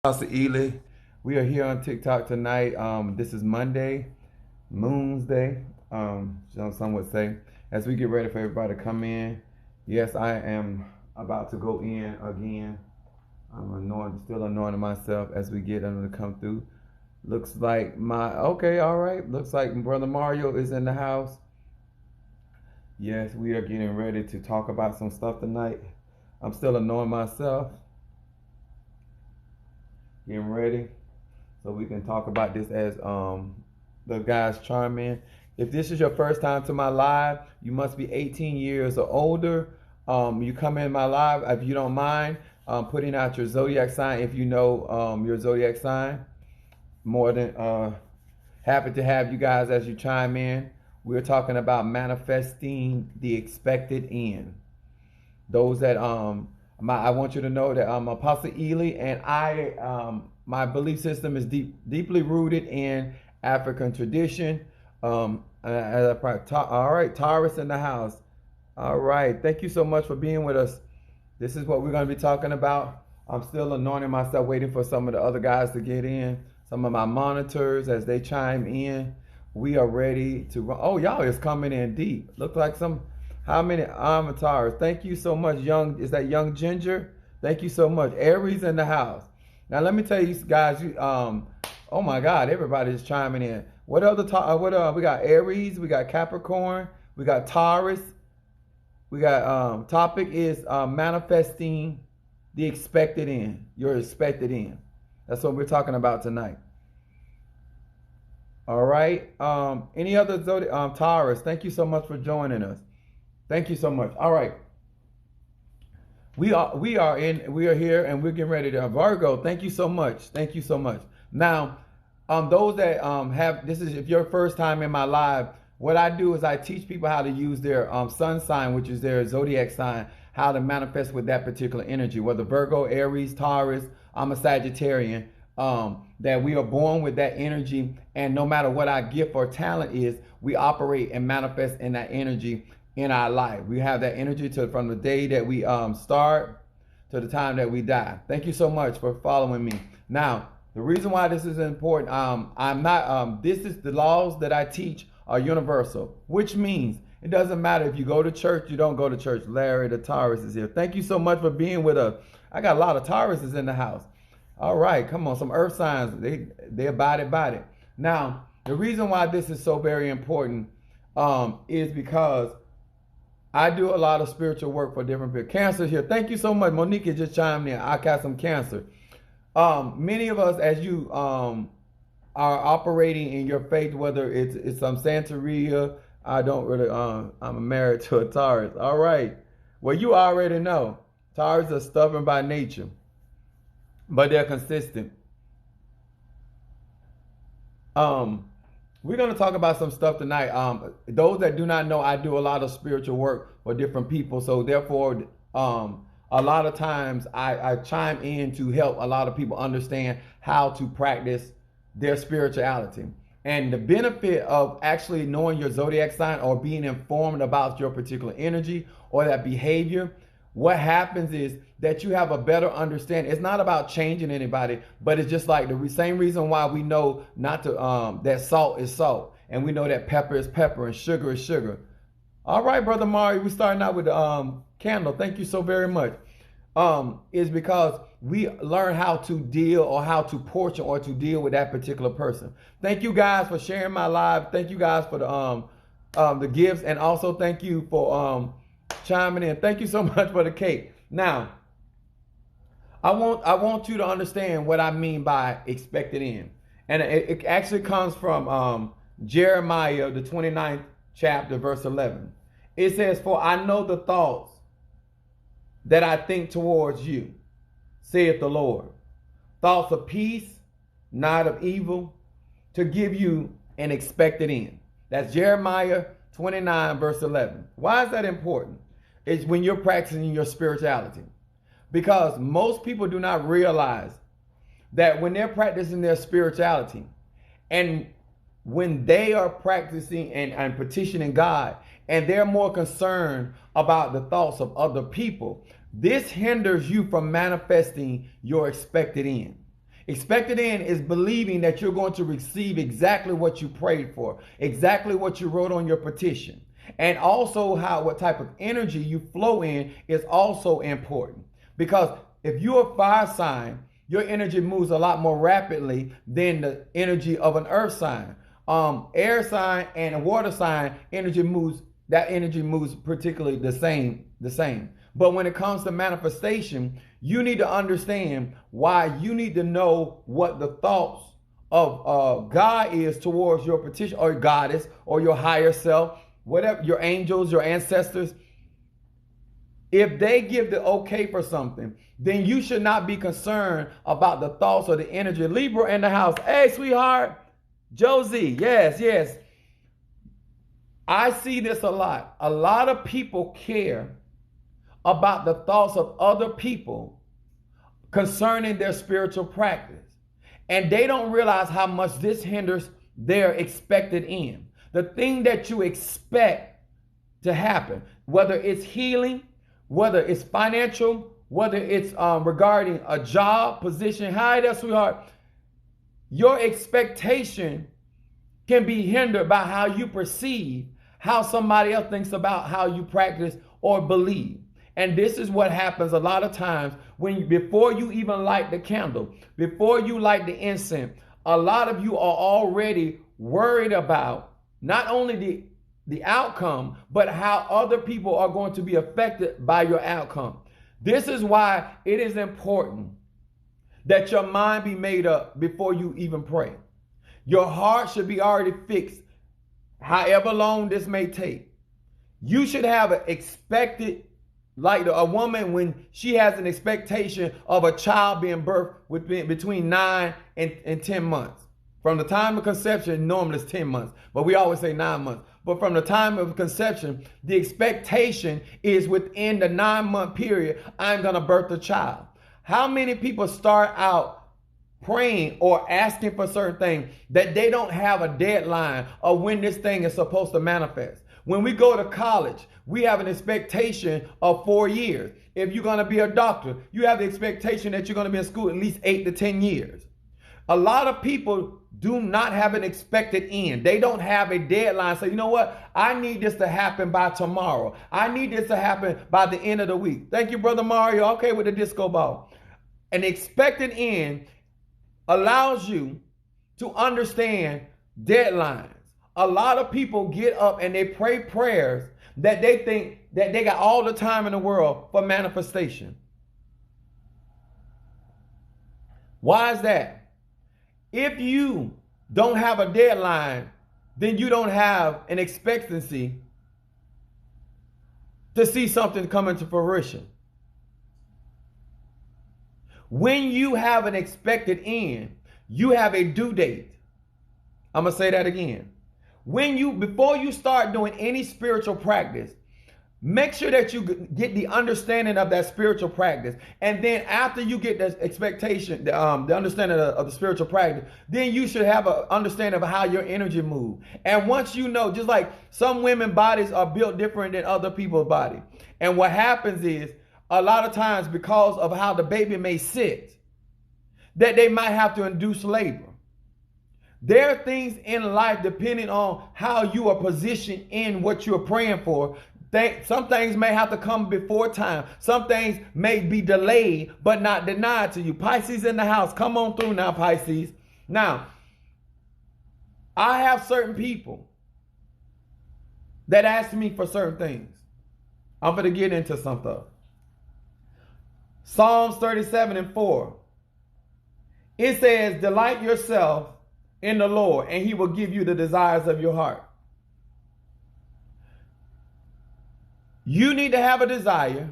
Pastor Ely. We are here on TikTok tonight. This is Monday, Moon's Day. Some would say, as we get ready for everybody to come in. Yes, I am about to go in again. Still anointing myself as we get them to come through. Looks like all right. Looks like Brother Mario is in the house. Yes, we are getting ready to talk about some stuff tonight. I'm still anointing myself, getting ready so we can talk about this as the guys chime in. If this is your first time to my live, you must be 18 years or older. You come in my live, if you don't mind, putting out your zodiac sign. If you know your zodiac sign, more than happy to have you guys as you chime in. We're talking about manifesting the expected end. Those that I want you to know that Apostle Ely and my belief system is deeply rooted in African tradition. All right, Taurus in the house. All right, thank you so much for being with us. This is what we're going to be talking about. I'm still anointing myself, waiting for some of the other guys to get in. Some of my monitors as they chime in. We are ready to run. Oh, y'all is coming in deep. Look like how many avatars? Thank you so much, is that Young Ginger? Thank you so much. Aries in the house. Now let me tell you guys, oh my God, everybody's chiming in. What other we got Aries, we got Capricorn, we got Taurus. We got topic is manifesting the expected end, your expected end. That's what we're talking about tonight. All right. Any other zodiac? Taurus, thank you so much for joining us. Thank you so much. All right. We are here and we're getting ready to Virgo. Thank you so much. Thank you so much. Now, those that if your first time in my live, what I do is I teach people how to use their sun sign, which is their zodiac sign, how to manifest with that particular energy, whether Virgo, Aries, Taurus. I'm a Sagittarian. That we are born with that energy, and no matter what our gift or talent is, we operate and manifest in that energy in our life. We have that energy from the day that we start to the time that we die. Thank you so much for following me. Now, the reason why this is important, this is the laws that I teach are universal, which means it doesn't matter if you go to church, you don't go to church. Larry the Taurus is here. Thank you so much for being with us. I got a lot of Tauruses in the house. All right, come on, some earth signs, they about it. Now, the reason why this is so very important is because I do a lot of spiritual work for different people. Cancer here. Thank you so much. Monique just chimed in. I got some cancer. Many of us, as you are operating in your faith, whether it's some Santeria, I'm married to a Taurus. All right. Well, you already know. Taurus are stubborn by nature, but they're consistent. We're going to talk about some stuff tonight. Those that do not know, I do a lot of spiritual work for different people. So therefore, a lot of times I chime in to help a lot of people understand how to practice their spirituality. And the benefit of actually knowing your zodiac sign or being informed about your particular energy or that behavior, what happens is that you have a better understanding. It's not about changing anybody, but it's just like the same reason why we know not to that salt is salt, and we know that pepper is pepper and sugar is sugar. All right, Brother Mario, we're starting out with the candle. Thank you so very much. Is because we learn how to deal or how to portion or to deal with that particular person. Thank you guys for sharing my live. Thank you guys for the gifts, and also thank you for chiming in. Thank you so much for the cake. Now, I want you to understand what I mean by expected end. And it actually comes from Jeremiah, the 29th chapter, verse 11. It says, "For I know the thoughts that I think towards you, saith the Lord. Thoughts of peace, not of evil, to give you an expected end." That's Jeremiah 29, verse 11. Why is that important? It's when you're practicing your spirituality. Because most people do not realize that when they're practicing their spirituality and when they are practicing and petitioning God, and they're more concerned about the thoughts of other people, this hinders you from manifesting your expected end. Expected end is believing that you're going to receive exactly what you prayed for, exactly what you wrote on your petition. And also what type of energy you flow in is also important. Because if you're a fire sign, your energy moves a lot more rapidly than the energy of an earth sign. Air sign and a water sign, energy moves particularly the same. But when it comes to manifestation, you need to understand why. You need to know what the thoughts of God is towards your petition, or goddess, or your higher self, whatever, your angels, your ancestors. If they give the okay for something, then you should not be concerned about the thoughts or the energy. Libra in the house. Hey, sweetheart. Josie, yes. I see this a lot. A lot of people care about the thoughts of other people concerning their spiritual practice. And they don't realize how much this hinders their expected end. The thing that you expect to happen, whether it's healing, whether it's financial, whether it's regarding a job position. Hi there, sweetheart. Your expectation can be hindered by how you perceive, how somebody else thinks about how you practice or believe. And this is what happens a lot of times before you even light the candle, before you light the incense, a lot of you are already worried about not only the outcome, but how other people are going to be affected by your outcome. This is why it is important that your mind be made up before you even pray. Your heart should be already fixed, however long this may take. You should have an expected, like a woman when she has an expectation of a child being birthed between 9 and 10 months. From the time of conception, normally it's 10 months, but we always say 9 months. But from the time of conception, the expectation is within the 9-month period, I'm going to birth a child. How many people start out praying or asking for certain things that they don't have a deadline of when this thing is supposed to manifest? When we go to college, we have an expectation of 4 years. If you're going to be a doctor, you have the expectation that you're going to be in school at least 8 to 10 years. A lot of people do not have an expected end. They don't have a deadline. So you know what? I need this to happen by tomorrow. I need this to happen by the end of the week. Thank you, Brother Mario. Okay with the disco ball. An expected end allows you to understand deadlines. A lot of people get up and they pray prayers that they think that they got all the time in the world for manifestation. Why is that? If you don't have a deadline, then you don't have an expectancy to see something come into fruition. When you have an expected end, you have a due date. I'm going to say that again. Before you start doing any spiritual practice, make sure that you get the understanding of that spiritual practice. And then after you get the expectation, the understanding of the spiritual practice, then you should have an understanding of how your energy moves. And once you know, just like some women's bodies are built different than other people's body. And what happens is, a lot of times because of how the baby may sit, that they might have to induce labor. There are things in life, depending on how you are positioned in what you're praying for. Some things may have to come before time. Some things may be delayed, but not denied to you. Pisces in the house. Come on through now, Pisces. Now, I have certain people that ask me for certain things. I'm going to get into some stuff. Psalms 37:4. It says, delight yourself in the Lord, and he will give you the desires of your heart. You need to have a desire,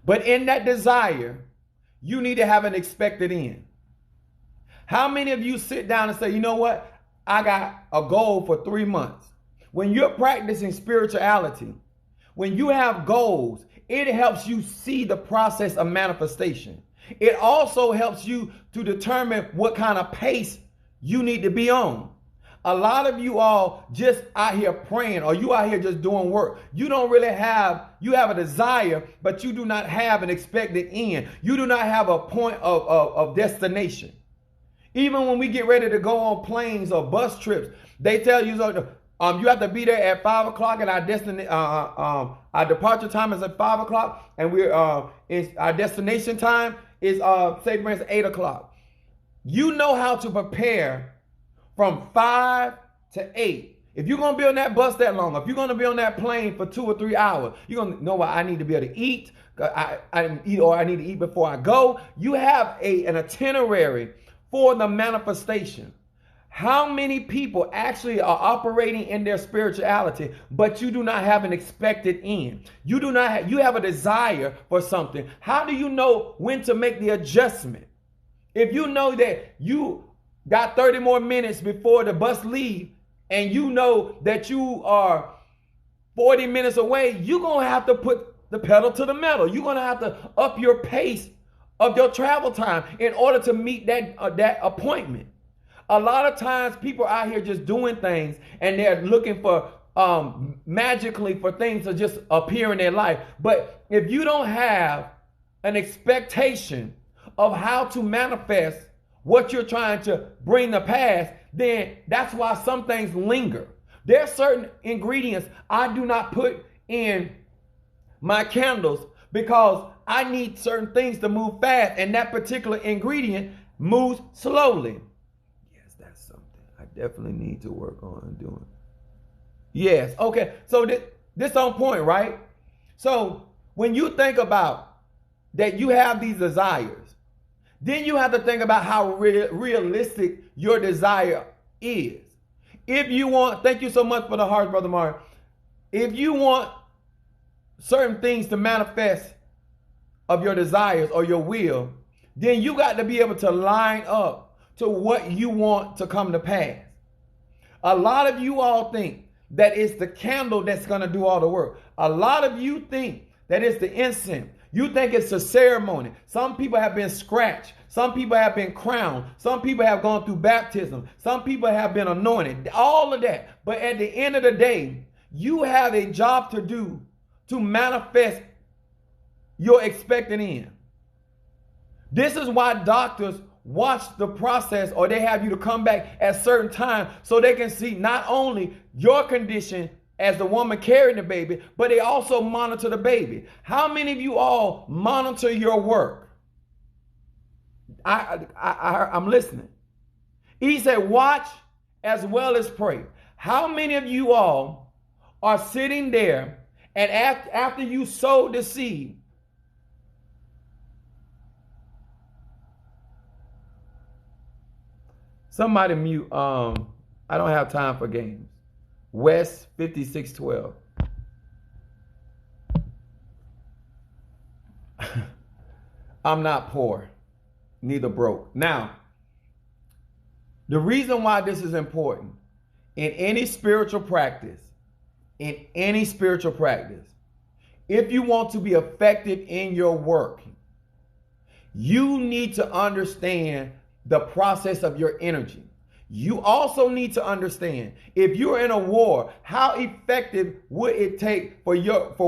but in that desire, you need to have an expected end. How many of you sit down and say, you know what? I got a goal for 3 months. When you're practicing spirituality, when you have goals, it helps you see the process of manifestation. It also helps you to determine what kind of pace you need to be on. A lot of you all just out here praying, or you out here just doing work. You don't really you have a desire, but you do not have an expected end. You do not have a point of destination. Even when we get ready to go on planes or bus trips, they tell you, you have to be there at 5 o'clock, and our departure time is at 5 o'clock, and our destination time is say for instance 8 o'clock. You know how to prepare from 5 to 8. If you're gonna be on that bus that long, if you're gonna be on that plane for 2 or 3 hours, you're gonna know what I need to be able to eat. I need to eat before I go. You have an itinerary for the manifestation. How many people actually are operating in their spirituality, but you do not have an expected end? You have a desire for something. How do you know when to make the adjustment? If you know that you got 30 more minutes before the bus leaves, and you know that you are 40 minutes away, you're going to have to put the pedal to the metal. You're going to have to up your pace of your travel time in order to meet that appointment. A lot of times people out here just doing things, and they're looking for magically for things to just appear in their life. But if you don't have an expectation of how to manifest what you're trying to bring to pass, then that's why some things linger. There are certain ingredients I do not put in my candles because I need certain things to move fast, and that particular ingredient moves slowly. Yes, that's something I definitely need to work on doing. Yes, okay. So this on point, right? So when you think about that you have these desires, then you have to think about how realistic your desire is. If you want, thank you so much for the heart, Brother Mario. If you want certain things to manifest of your desires or your will, then you got to be able to line up to what you want to come to pass. A lot of you all think that it's the candle that's going to do all the work. A lot of you think that it's the incense. You think it's a ceremony. Some people have been scratched. Some people have been crowned. Some people have gone through baptism. Some people have been anointed. All of that. But at the end of the day, you have a job to do to manifest your expected end. This is why doctors watch the process, or they have you to come back at certain time so they can see not only your condition as the woman carrying the baby, but they also monitor the baby. How many of you all monitor your work? I'm listening. He said, watch as well as pray. How many of you all are sitting there, and after you sow the seed, somebody mute, I don't have time for games. West 5612. I'm not poor, neither broke. Now, the reason why this is important in any spiritual practice, if you want to be effective in your work, you need to understand the process of your energy. You also need to understand, if you're in a war, how effective would it take for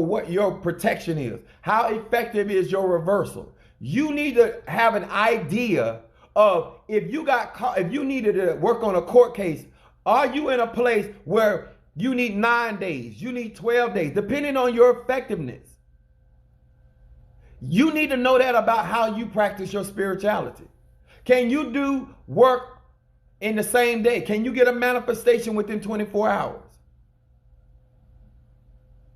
what your protection is? How effective is your reversal? You need to have an idea of if you needed to work on a court case, are you in a place where you need 9 days, you need 12 days, depending on your effectiveness? You need to know that about how you practice your spirituality. Can you do work in the same day? Can you get a manifestation within 24 hours?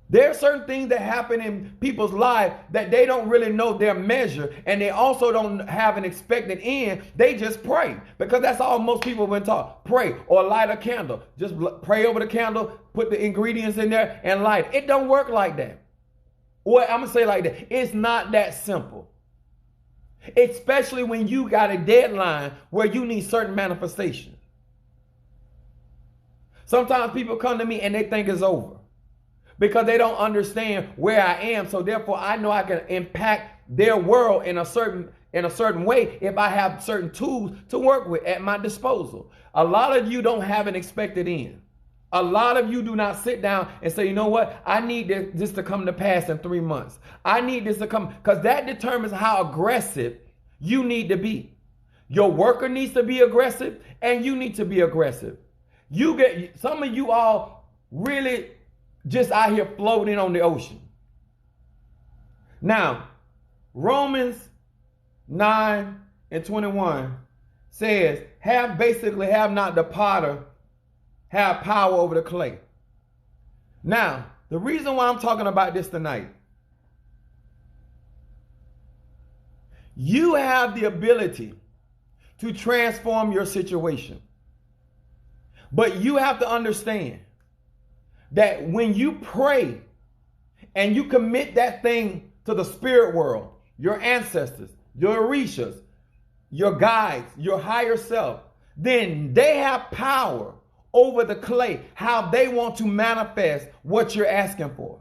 There are certain things that happen in people's lives that they don't really know their measure, and they also don't have an expected end. They just pray, because that's all most people have been taught. Pray or light a candle. Just pray over the candle, put the ingredients in there and light. It don't work like that. Or I'm going to say like that. It's not that simple. Especially when you got a deadline where you need certain manifestations. Sometimes people come to me and they think it's over because they don't understand where I am. So therefore, I know I can impact their world in a certain in a certain way if I have certain tools to work with at my disposal. A lot of you don't have an expected end. A lot of you do not sit down and say, you know what? I need this to come to pass in 3 months. I need this to come, because that determines how aggressive you need to be. Your worker needs to be aggressive, and you need to be aggressive. Some of you all really just out here floating on the ocean. Now, Romans 9:21 says, have not the potter have power over the clay. Now, the reason why I'm talking about this tonight, you have the ability to transform your situation. But you have to understand that when you pray and you commit that thing to the spirit world, your ancestors, your orishas, your guides, your higher self, then they have power over the clay, how they want to manifest what you're asking for.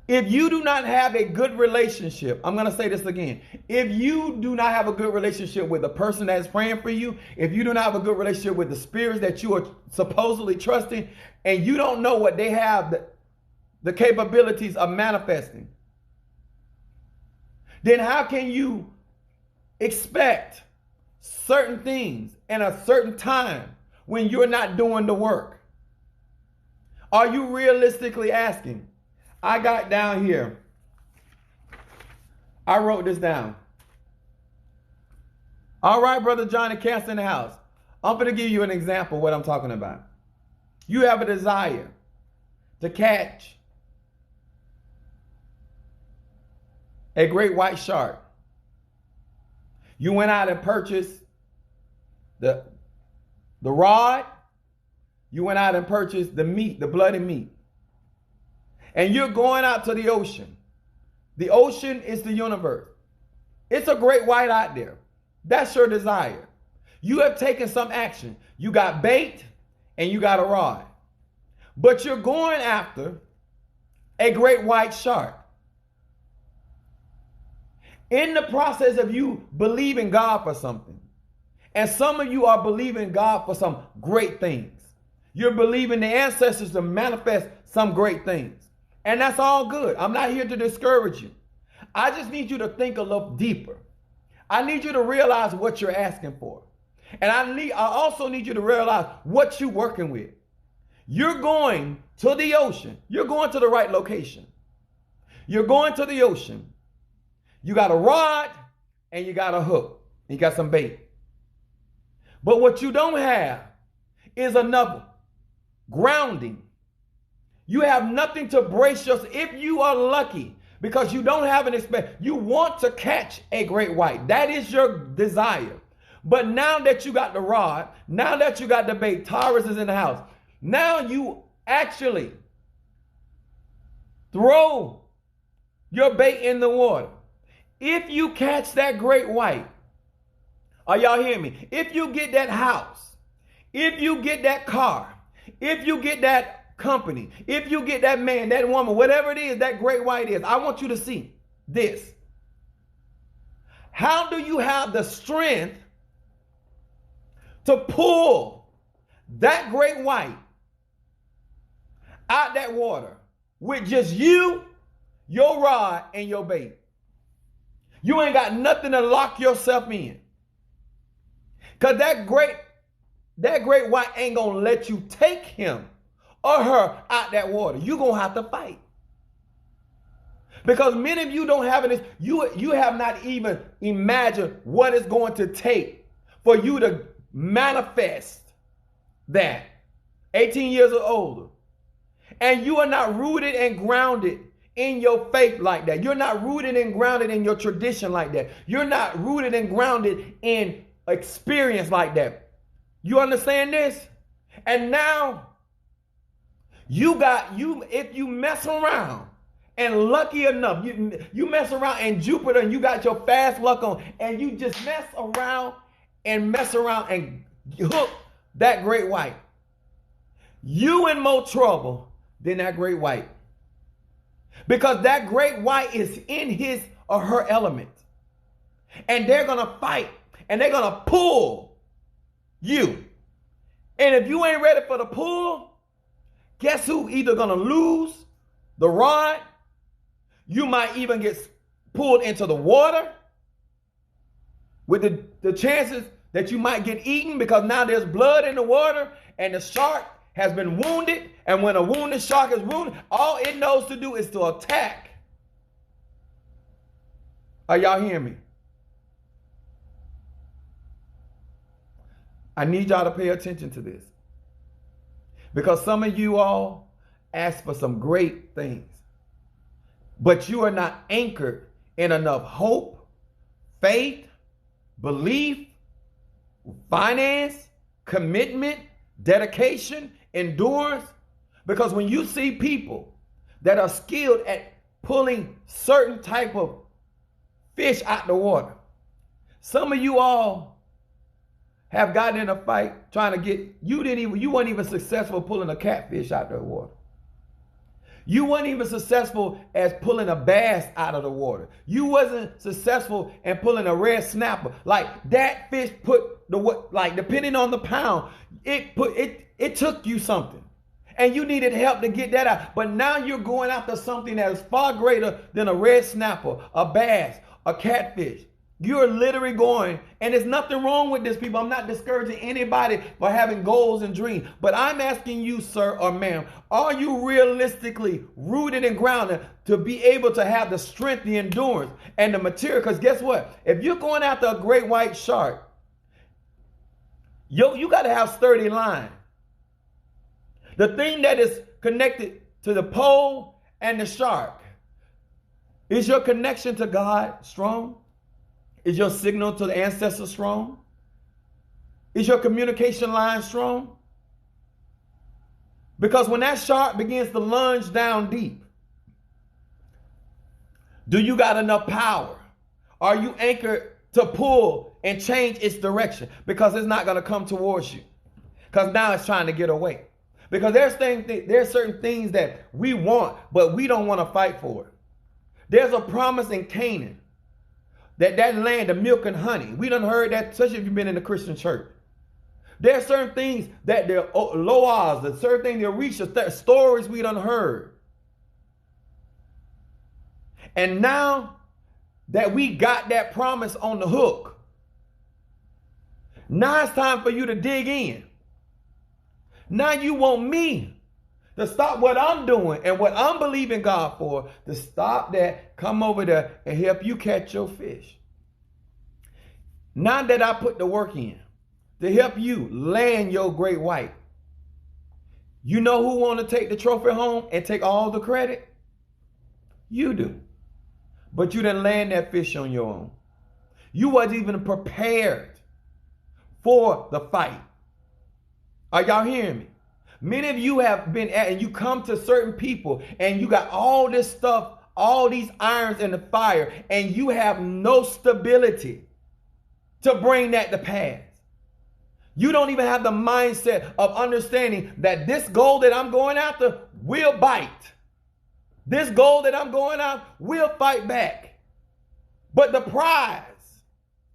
If you do not have a good relationship, I'm going to say this again. If you do not have a good relationship with the person that is praying for you, if you do not have a good relationship with the spirits that you are supposedly trusting, and you don't know what they have the capabilities of manifesting, then how can you expect certain things in a certain time when you're not doing the work? Are you realistically asking? I got down here. I wrote this down. All right, Brother Johnny, cancer in the house. I'm going to give you an example of what I'm talking about. You have a desire to catch a great white shark. You went out and purchased the rod. You went out and purchased the meat, the bloody meat. And you're going out to the ocean. The ocean is the universe. It's a great white out there. That's your desire. You have taken some action. You got bait and you got a rod. But you're going after a great white shark. In the process of you believing God for something, and some of you are believing God for some great things. You're believing the ancestors to manifest some great things. And that's all good. I'm not here to discourage you. I just need you to think a little deeper. I need you to realize what you're asking for. And I also need you to realize what you're working with. You're going to the ocean. You're going to the right location. You're going to the ocean. You got a rod and you got a hook. And you got some bait. But what you don't have is enough grounding. You have nothing to brace yourself. If you are lucky, because you don't have an expect, you want to catch a great white. That is your desire. But now that you got the rod, now that you got the bait, Taurus is in the house. Now you actually throw your bait in the water. If you catch that great white, are y'all hearing me? If you get that house, if you get that car, if you get that company, if you get that man, that woman, whatever it is, that great white is, I want you to see this. How do you have the strength to pull that great white out that water with just you, your rod, and your bait? You ain't got nothing to lock yourself in. Because that great white ain't going to let you take him or her out that water. You're going to have to fight. Because many of you don't have this, you have not even imagined what it's going to take for you to manifest that. 18 years or older. And you are not rooted and grounded in your faith like that. You're not rooted and grounded in your tradition like that. You're not rooted and grounded in experience like that. You understand this? And now if you mess around and lucky enough, you mess around in Jupiter and you got your fast luck on and you just mess around and hook that great white. You in more trouble than that great white. Because that great white is in his or her element. And they're going to fight. And they're going to pull you. And if you ain't ready for the pull, guess who either going to lose the rod? You might even get pulled into the water with the chances that you might get eaten because now there's blood in the water and the shark has been wounded. And when a wounded shark is wounded, all it knows to do is to attack. Are y'all hearing me? I need y'all to pay attention to this. Because some of you all ask for some great things, but you are not anchored in enough hope, faith, belief, finance, commitment, dedication, endurance. Because when you see people that are skilled at pulling certain type of fish out the water, some of you all have gotten in a fight trying to get, you weren't even successful pulling a catfish out the water. You weren't even successful as pulling a bass out of the water. You wasn't successful in pulling a red snapper. Like that fish depending on the pound, it took you something. And you needed help to get that out. But now you're going after something that is far greater than a red snapper, a bass, a catfish. You're literally going, and there's nothing wrong with this, people. I'm not discouraging anybody for having goals and dreams. But I'm asking you, sir or ma'am, are you realistically rooted and grounded to be able to have the strength, the endurance, and the material? Because guess what? If you're going after a great white shark, you got to have sturdy line. The thing that is connected to the pole and the shark, is your connection to God strong? Is your signal to the ancestors strong? Is your communication line strong? Because when that shark begins to lunge down deep, do you got enough power? Are you anchored to pull and change its direction? Because it's not going to come towards you. Because now it's trying to get away. Because there's certain things that we want, but we don't want to fight for it. There's a promise in Canaan. That land of milk and honey. We done heard that, especially if you've been in the Christian church. There are certain things that the loas, the certain things that reach us, stories we done heard. And now that we got that promise on the hook, now it's time for you to dig in. Now you want me to stop what I'm doing and what I'm believing God for, to stop that, come over there and help you catch your fish. Now that I put the work in to help you land your great white, you know who want to take the trophy home and take all the credit? You do. But you didn't land that fish on your own. You wasn't even prepared for the fight. Are y'all hearing me? Many of you have been and you come to certain people and you got all this stuff, all these irons in the fire, and you have no stability to bring that to pass. You don't even have the mindset of understanding that this goal that I'm going after will bite. This goal that I'm going after will fight back. But the prize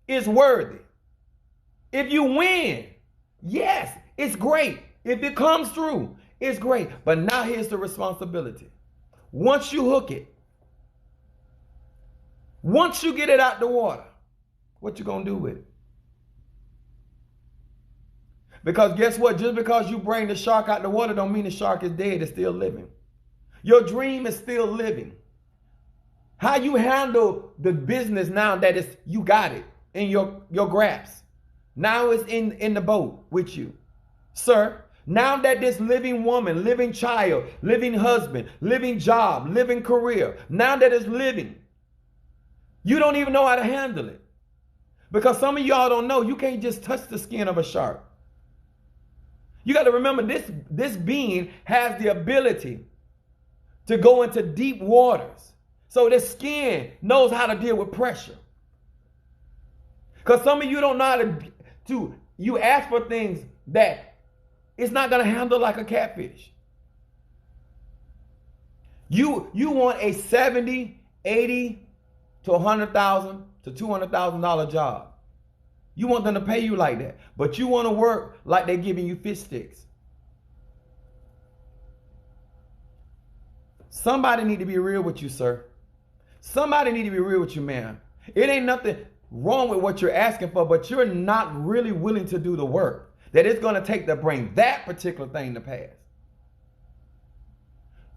is worthy. If you win, yes, it's great. If it comes through, it's great. But now here's the responsibility. Once you hook it, once you get it out the water, what you gonna do with it? Because guess what? Just because you bring the shark out the water don't mean the shark is dead. It's still living. Your dream is still living. How you handle the business now that you got it in your grasp. Now it's in the boat with you. Sir, now that this living woman, living child, living husband, living job, living career, now that it's living, you don't even know how to handle it. Because some of y'all don't know, you can't just touch the skin of a shark. You got to remember this being has the ability to go into deep waters. So this skin knows how to deal with pressure. Because some of you don't know how you ask for things that it's not going to handle like a catfish. You want a 70, 80 to 100,000 to $200,000 job. You want them to pay you like that, but you want to work like they're giving you fish sticks. Somebody need to be real with you, sir. Somebody need to be real with you, man. It ain't nothing wrong with what you're asking for, but you're not really willing to do the work that it's going to take to bring that particular thing to pass.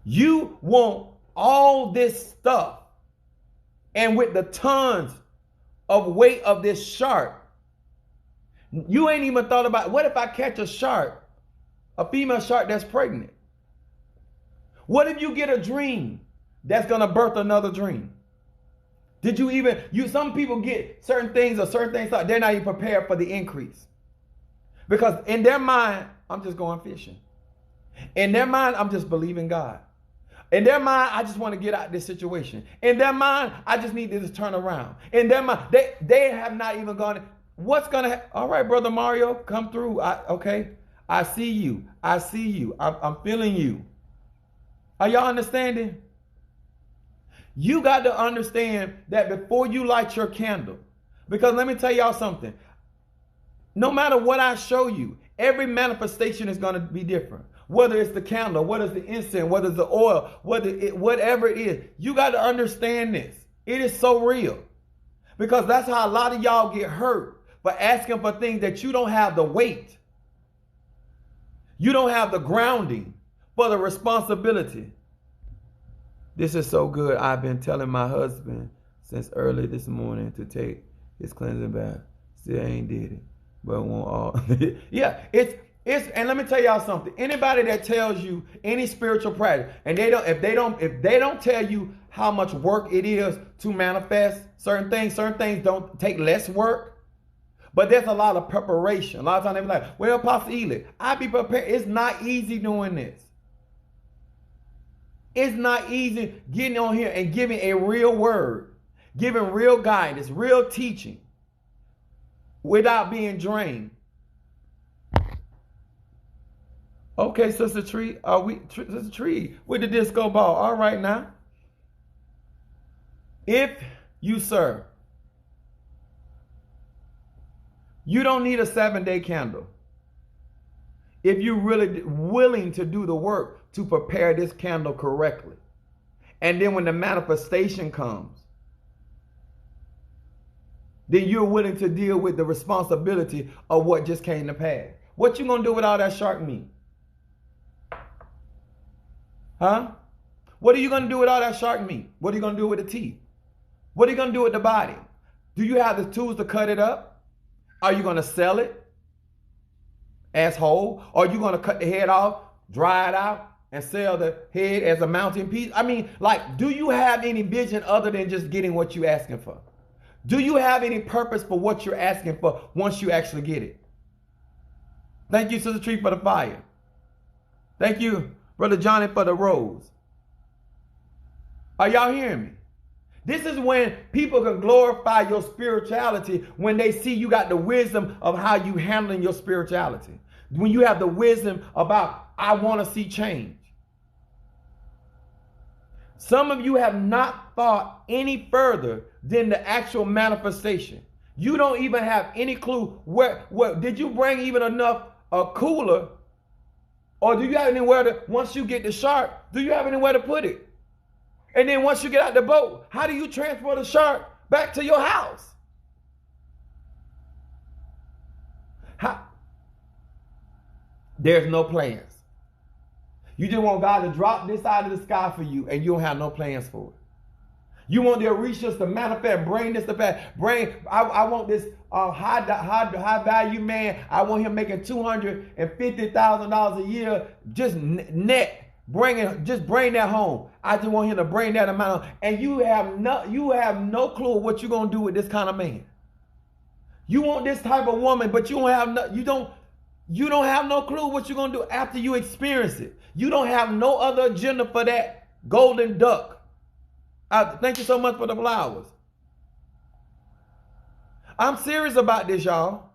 You want all this stuff, and with the tons of weight of this shark, you ain't even thought about, what if I catch a shark, a female shark that's pregnant? What if you get a dream that's going to birth another dream? Did you even, some people get certain things, they're not even prepared for the increase. Because in their mind, I'm just going fishing. In their mind, I'm just believing God. In their mind, I just want to get out of this situation. In their mind, I just need to just turn around. In their mind, they have not even gone, what's going to happen? All right, Brother Mario, come through. Okay, I see you. I see you. I'm feeling you. Are y'all understanding? You got to understand that before you light your candle, because let me tell y'all something. No matter what I show you, every manifestation is going to be different. Whether it's the candle, whether it's the incense, whether it's the oil, whatever it is, you got to understand this. It is so real. Because that's how a lot of y'all get hurt for asking for things that you don't have the weight. You don't have the grounding for the responsibility. This is so good. I've been telling my husband since early this morning to take his cleansing bath. Still ain't did it. But won't all. Yeah, it's and let me tell y'all something. Anybody that tells you any spiritual practice, and if they don't tell you how much work it is to manifest certain things don't take less work. But there's a lot of preparation. A lot of times they be like, well, Pastor Ely, I be prepared. It's not easy doing this. It's not easy getting on here and giving a real word, giving real guidance, real teaching without being drained. Okay, Sister Tree, Sister Tree with the disco ball. All right now. If you serve, you don't need a 7-day candle. If you're really willing to do the work to prepare this candle correctly. And then when the manifestation comes, then you're willing to deal with the responsibility of what just came to pass. What you gonna do with all that shark meat? Huh? What are you gonna do with all that shark meat? What are you gonna do with the teeth? What are you gonna do with the body? Do you have the tools to cut it up? Are you gonna sell it as whole? Or are you gonna cut the head off, dry it out, and sell the head as a mountain piece? I mean, like, do you have any vision other than just getting what you're asking for? Do you have any purpose for what you're asking for once you actually get it? Thank you, Sister Tree, for the fire. Thank you, Brother Johnny, for the rose. Are y'all hearing me? This is when people can glorify your spirituality, when they see you got the wisdom of how you handling your spirituality. When you have the wisdom about, I want to see change. Some of you have not thought any further than the actual manifestation. You don't even have any clue where did you bring even enough a cooler, or do you have anywhere to, once you get the shark, do you have anywhere to put it? And then once you get out the boat, how do you transport the shark back to your house? There's no plans. You just want God to drop this out of the sky for you, and you don't have no plans for it. You want the Orishas to manifest, bring this to pass. I want this high value man. I want him making $250,000 a year, just net. Bring that home. I just want him to bring that amount. And you have no clue what you're gonna do with this kind of man. You want this type of woman, but you don't have no clue what you're gonna do after you experience it. You don't have no other agenda for that golden duck. Thank you so much for the flowers. I'm serious about this, y'all.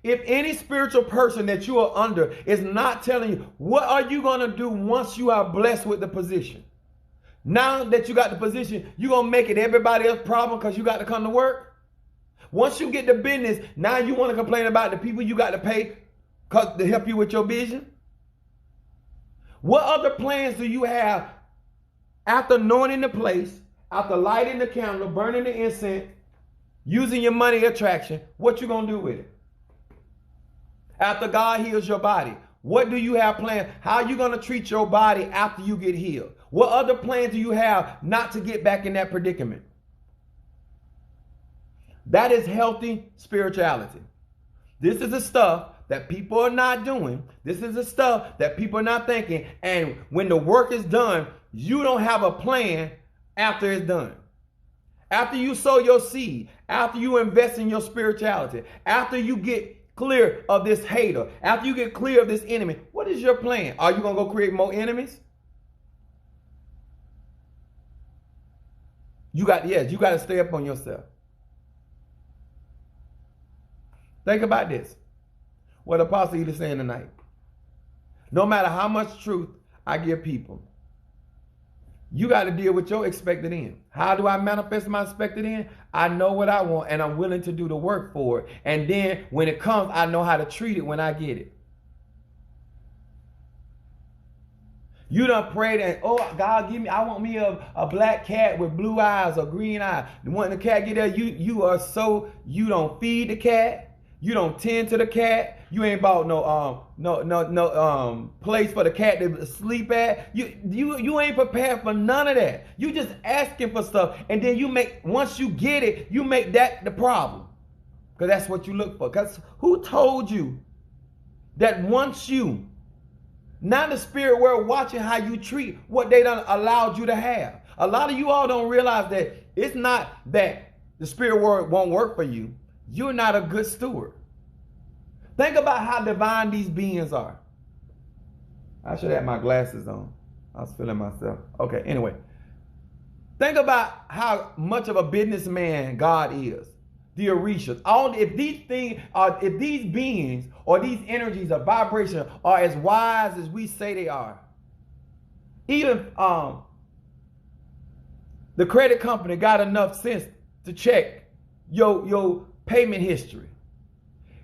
If any spiritual person that you are under is not telling you, what are you going to do once you are blessed with the position? Now that you got the position, you going to make it everybody else's problem because you got to come to work? Once you get the business, now you want to complain about the people you got to pay to help you with your vision? What other plans do you have after anointing the place, after lighting the candle, burning the incense, using your money attraction? What you going to do with it? After God heals your body, what do you have planned? How are you going to treat your body after you get healed? What other plans do you have not to get back in that predicament? That is healthy spirituality. This is the stuff that people are not doing. This is the stuff that people are not thinking. And when the work is done, you don't have a plan after it's done. After you sow your seed, after you invest in your spirituality, after you get clear of this hater, after you get clear of this enemy, what is your plan? Are you going to go create more enemies? You got to stay up on yourself. Think about this. What Apostle Ely is saying tonight. No matter how much truth I give people, you got to deal with your expected end. How do I manifest my expected end? I know what I want and I'm willing to do the work for it. And then when it comes, I know how to treat it when I get it. You done prayed and, oh, God, I want me a black cat with blue eyes or green eyes. When the cat get there, you don't feed the cat. You don't tend to the cat. You ain't bought no place for the cat to sleep at. You ain't prepared for none of that. You just asking for stuff, and then once you get it, you make that the problem, because that's what you look for. Because who told you that once you, now the spirit world watching how you treat what they done allowed you to have? A lot of you all don't realize that it's not that the spirit world won't work for you. You're not a good steward. Think about how divine these beings are. I should have my glasses on. I was feeling myself. Okay, anyway. Think about how much of a businessman God is. The Orishas. If these beings or these energies or vibration are as wise as we say they are, even the credit company got enough sense to check your payment history.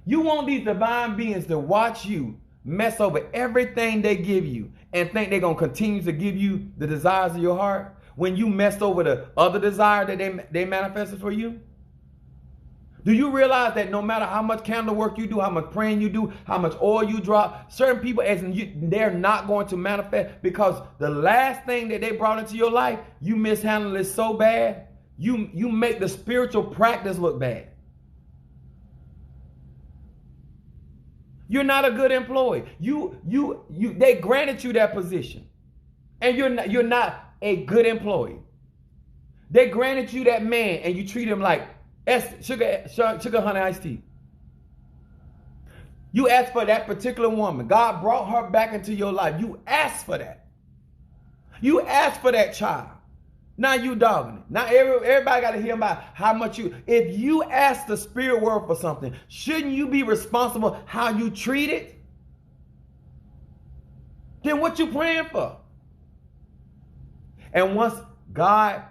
You want these divine beings to watch you mess over everything they give you and think they're going to continue to give you the desires of your heart when you messed over the other desire that they manifested for you? Do you realize that no matter how much candle work you do, how much praying you do, how much oil you drop, certain people, they're not going to manifest because the last thing that they brought into your life, you mishandled it so bad, you make the spiritual practice look bad. You're not a good employee. They granted you that position, and you're not a good employee. They granted you that man, and you treat him like sugar honey iced tea. You asked for that particular woman. God brought her back into your life. You asked for that. You asked for that child. Now you dogging it. Now everybody got to hear about how much if you ask the spirit world for something, shouldn't you be responsible how you treat it? Then what you praying for? And once God,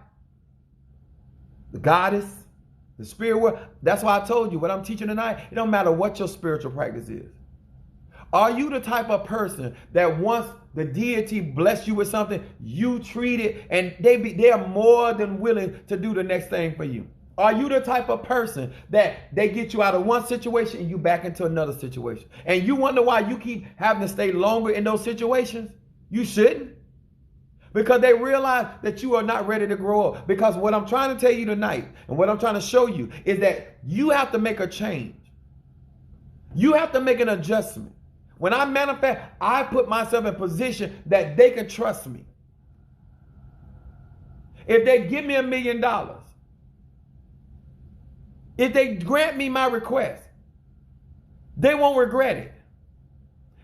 the goddess, the spirit world, that's why I told you what I'm teaching tonight, it don't matter what your spiritual practice is. Are you the type of person that once the deity bless you with something, you treat it and they are more than willing to do the next thing for you? Are you the type of person that they get you out of one situation and you back into another situation? And you wonder why you keep having to stay longer in those situations? You shouldn't. Because they realize that you are not ready to grow up. Because what I'm trying to tell you tonight and what I'm trying to show you is that you have to make a change. You have to make an adjustment. When I manifest, I put myself in a position that they can trust me. If they give me $1 million, if they grant me my request, they won't regret it.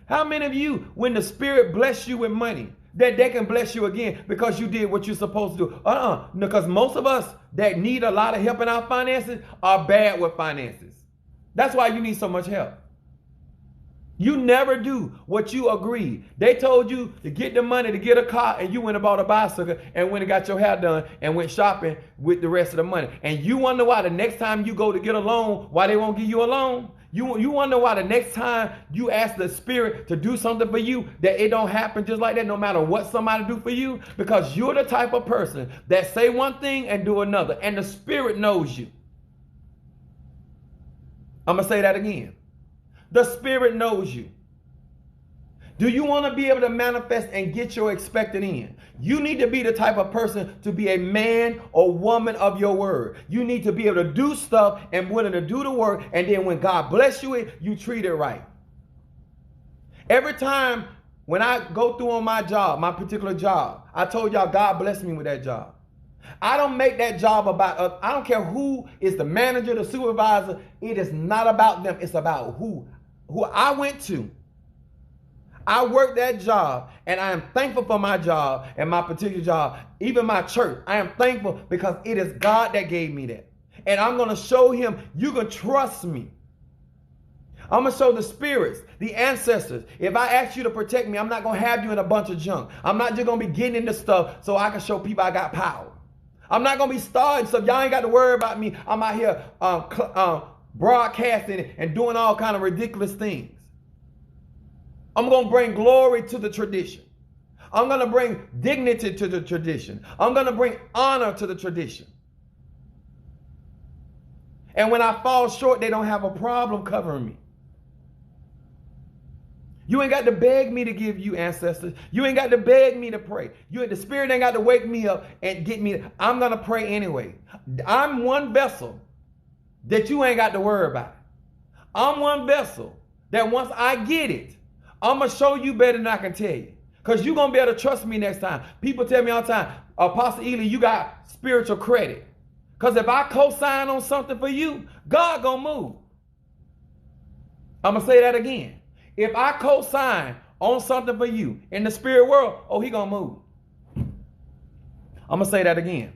How many of you, when the Spirit bless you with money, that they can bless you again because you did what you're supposed to do? Because most of us that need a lot of help in our finances are bad with finances. That's why you need so much help. You never do what you agreed. They told you to get the money to get a car, and you went and bought a bicycle and went and got your hair done and went shopping with the rest of the money. And you wonder why the next time you go to get a loan, why they won't give you a loan? You wonder why the next time you ask the Spirit to do something for you, that it don't happen just like that, no matter what somebody do for you, because you're the type of person that say one thing and do another, and the Spirit knows you. I'm going to say that again. The Spirit knows you. Do you want to be able to manifest and get your expected end? You need to be the type of person to be a man or woman of your word. You need to be able to do stuff and willing to do the work, and then when God bless you, you treat it right. Every time when I go through on my job, my particular job, I told y'all God blessed me with that job. I don't make that job about, I don't care who is the manager, the supervisor. It is not about them. It's about who I went to. I worked that job, and I am thankful for my job and my particular job, even my church. I am thankful because it is God that gave me that. And I'm going to show him you can trust me. I'm going to show the spirits, the ancestors. If I ask you to protect me, I'm not going to have you in a bunch of junk. I'm not just going to be getting into stuff so I can show people I got power. I'm not going to be starting stuff. Y'all ain't got to worry about me. I'm out here broadcasting and doing all kind of ridiculous things. I'm going to bring glory to the tradition. I'm going to bring dignity to the tradition. I'm going to bring honor to the tradition. And when I fall short, they don't have a problem covering me. You ain't got to beg me to give you ancestors. You ain't got to beg me to pray. The Spirit ain't got to wake me up and get me. I'm going to pray anyway. I'm one vessel that you ain't got to worry about. I'm one vessel that once I get it, I'm going to show you better than I can tell you. Because you're going to be able to trust me next time. People tell me all the time, Apostle Ely, you got spiritual credit. Because if I co-sign on something for you, God going to move. I'm going to say that again. If I co-sign on something for you in the spirit world, oh, he going to move. I'm going to say that again.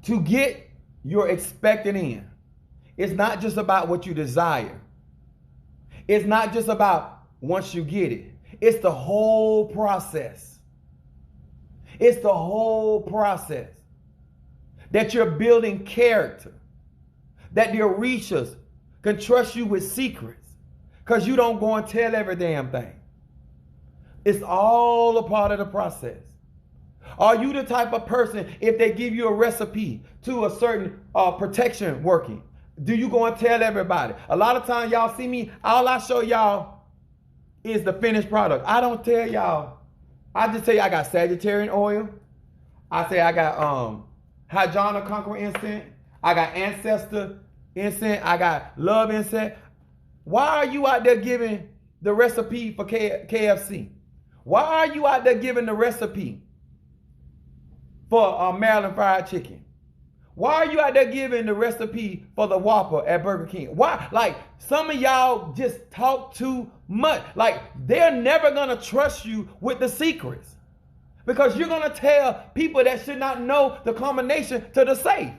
To get your expected end, it's not just about what you desire. It's not just about once you get it. It's the whole process. It's the whole process. That you're building character. That the Orishas can trust you with secrets. Because you don't go and tell every damn thing. It's all a part of the process. Are you the type of person, if they give you a recipe to a certain protection working, do you go and tell everybody? A lot of times y'all see me, all I show y'all is the finished product. I don't tell y'all. I just tell you I got Sagittarian oil. I say I got Hydrona Conqueror incense. I got Ancestor incense. I got Love incense. Why are you out there giving the recipe for KFC? Why are you out there giving the recipe for Maryland fried chicken? Why are you out there giving the recipe for the Whopper at Burger King? Why? Like, some of y'all just talk too much. Like, they're never going to trust you with the secrets. Because you're going to tell people that should not know the combination to the safe.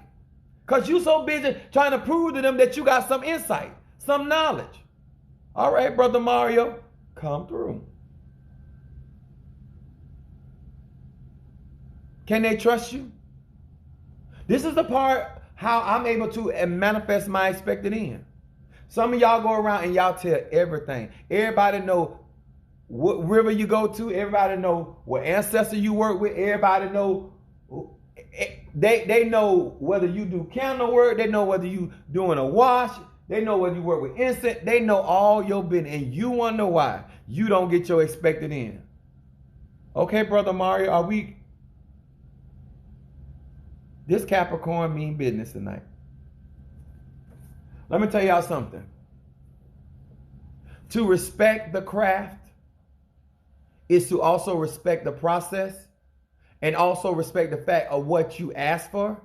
Because you're so busy trying to prove to them that you got some insight, some knowledge. All right, Brother Mario, come through. Can they trust you? This is the part how I'm able to manifest my expected end. Some of y'all go around and y'all tell everything. Everybody know what river you go to. Everybody know what ancestor you work with. Everybody know. They know whether you do candle work. They know whether you doing a wash. They know whether you work with incense. They know all your business. And you wonder why you don't get your expected end. Okay, Brother Mario, are we... This Capricorn mean business tonight. Let me tell y'all something. To respect the craft is to also respect the process and also respect the fact of what you asked for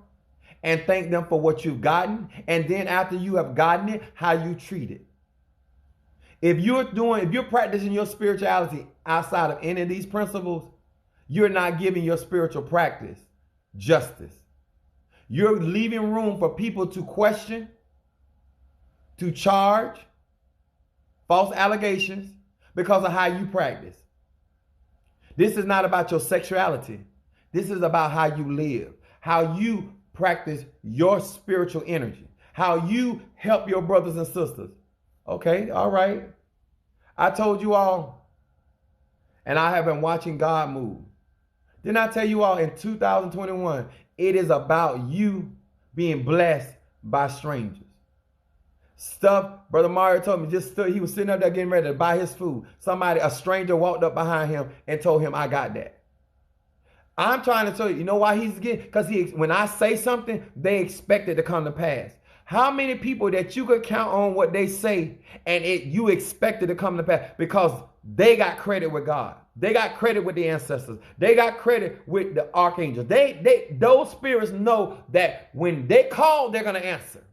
and thank them for what you've gotten. And then after you have gotten it, how you treat it. If you're practicing your spirituality outside of any of these principles, you're not giving your spiritual practice justice. You're leaving room for people to question, to charge false allegations because of how you practice. This is not about your sexuality. This is about how you live, how you practice your spiritual energy, how you help your brothers and sisters. Okay, all right. I told you all, and I have been watching God move. Didn't I tell you all in 2021, it is about you being blessed by strangers. Stuff, Brother Mario told me, he was sitting up there getting ready to buy his food. A stranger walked up behind him and told him, I got that. I'm trying to tell you, you know why he's getting, because when I say something, they expect it to come to pass. How many people that you could count on what they say and you expect it to come to pass because they got credit with God. They got credit with the ancestors. They got credit with the archangels. Those spirits know that when they call, they're going to answer.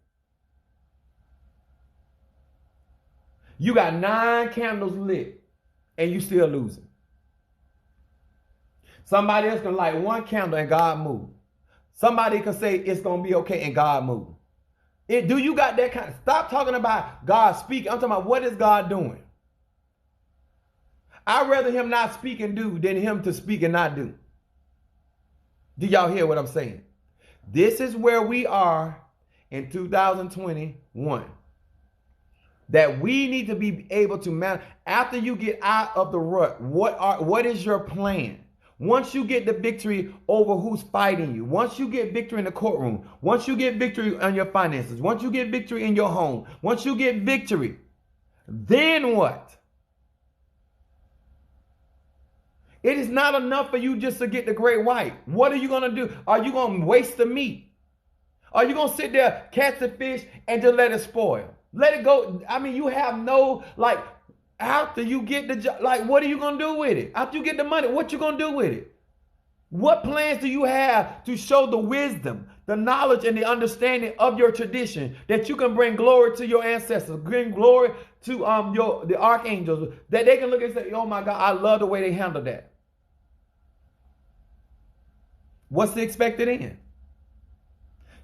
You got 9 candles lit and you still losing. Somebody else can light 1 candle and God move. Somebody can say it's going to be okay and God move. Do you got that kind of, stop talking about God speaking. I'm talking about what is God doing? I'd rather him not speak and do than him to speak and not do. Do y'all hear what I'm saying? This is where we are in 2021. That we need to be able to manage. After you get out of the rut, what is your plan? Once you get the victory over who's fighting you, once you get victory in the courtroom, once you get victory on your finances, once you get victory in your home, once you get victory, then what? It is not enough for you just to get the great white. What are you going to do? Are you going to waste the meat? Are you going to sit there, catch the fish, and just let it spoil? Let it go. I mean, you have no, after you get the job, what are you going to do with it? After you get the money, what you going to do with it? What plans do you have to show the wisdom, the knowledge, and the understanding of your tradition that you can bring glory to your ancestors, bring glory to the archangels, that they can look and say, oh my God, I love the way they handle that. What's the expected end?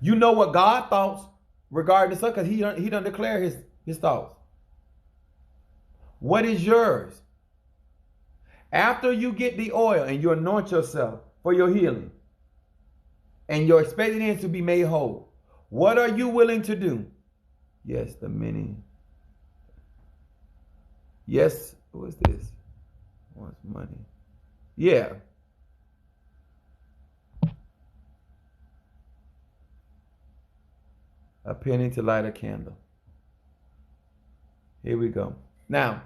You know what God thoughts regarding this, because he done declare his thoughts. What is yours? After you get the oil and you anoint yourself for your healing and your expected end to be made whole, what are you willing to do? Yes, the many. Yes, what's this? Wants money. Yeah. A penny to light a candle. Here we go. Now,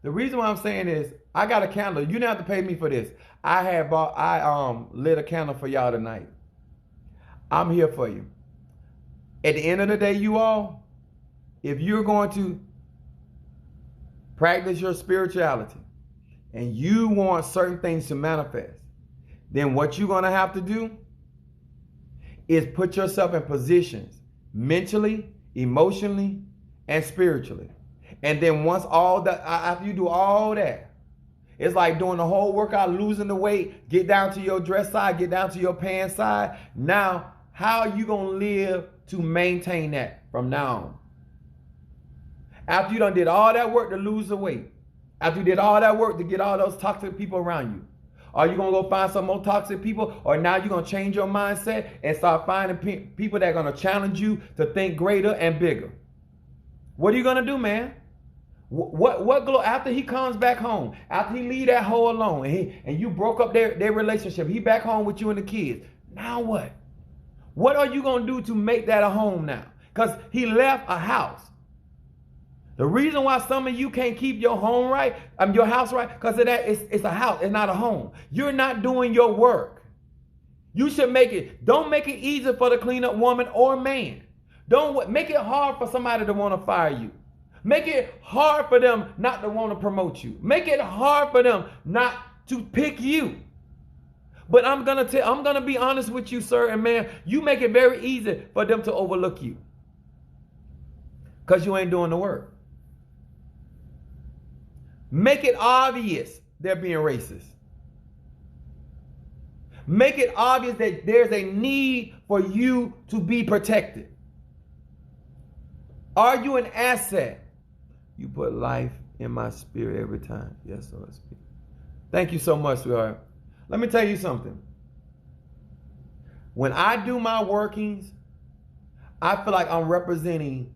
the reason why I'm saying is, I got a candle. You don't have to pay me for this. I lit a candle for y'all tonight. I'm here for you. At the end of the day, you all, if you're going to practice your spirituality and you want certain things to manifest, then what you're going to have to do is put yourself in positions mentally, emotionally, and spiritually. And then after you do all that, it's like doing the whole workout, losing the weight, get down to your dress side, get down to your pants side. Now, how are you going to live to maintain that from now on? After you done did all that work to lose the weight, after you did all that work to get all those toxic people around you, are you going to go find some more toxic people? Or now you're going to change your mindset and start finding people that are going to challenge you to think greater and bigger? What are you going to do, man? After he comes back home, after he leave that hoe alone, and you broke up their relationship, he back home with you and the kids. Now what? What are you going to do to make that a home now? Because he left a house. The reason why some of you can't keep your home right, your house right, because of that, it's a house, it's not a home. You're not doing your work. You should don't make it easy for the cleanup woman or man. Don't make it hard for somebody to want to fire you. Make it hard for them not to want to promote you. Make it hard for them not to pick you. But I'm gonna be honest with you, sir and ma'am. You make it very easy for them to overlook you, because you ain't doing the work. Make it obvious they're being racist. Make it obvious that there's a need for you to be protected. Are you an asset? You put life in my spirit every time. Yes, Lord, speak. Thank you so much, sweetheart. Let me tell you something. When I do my workings, I feel like I'm representing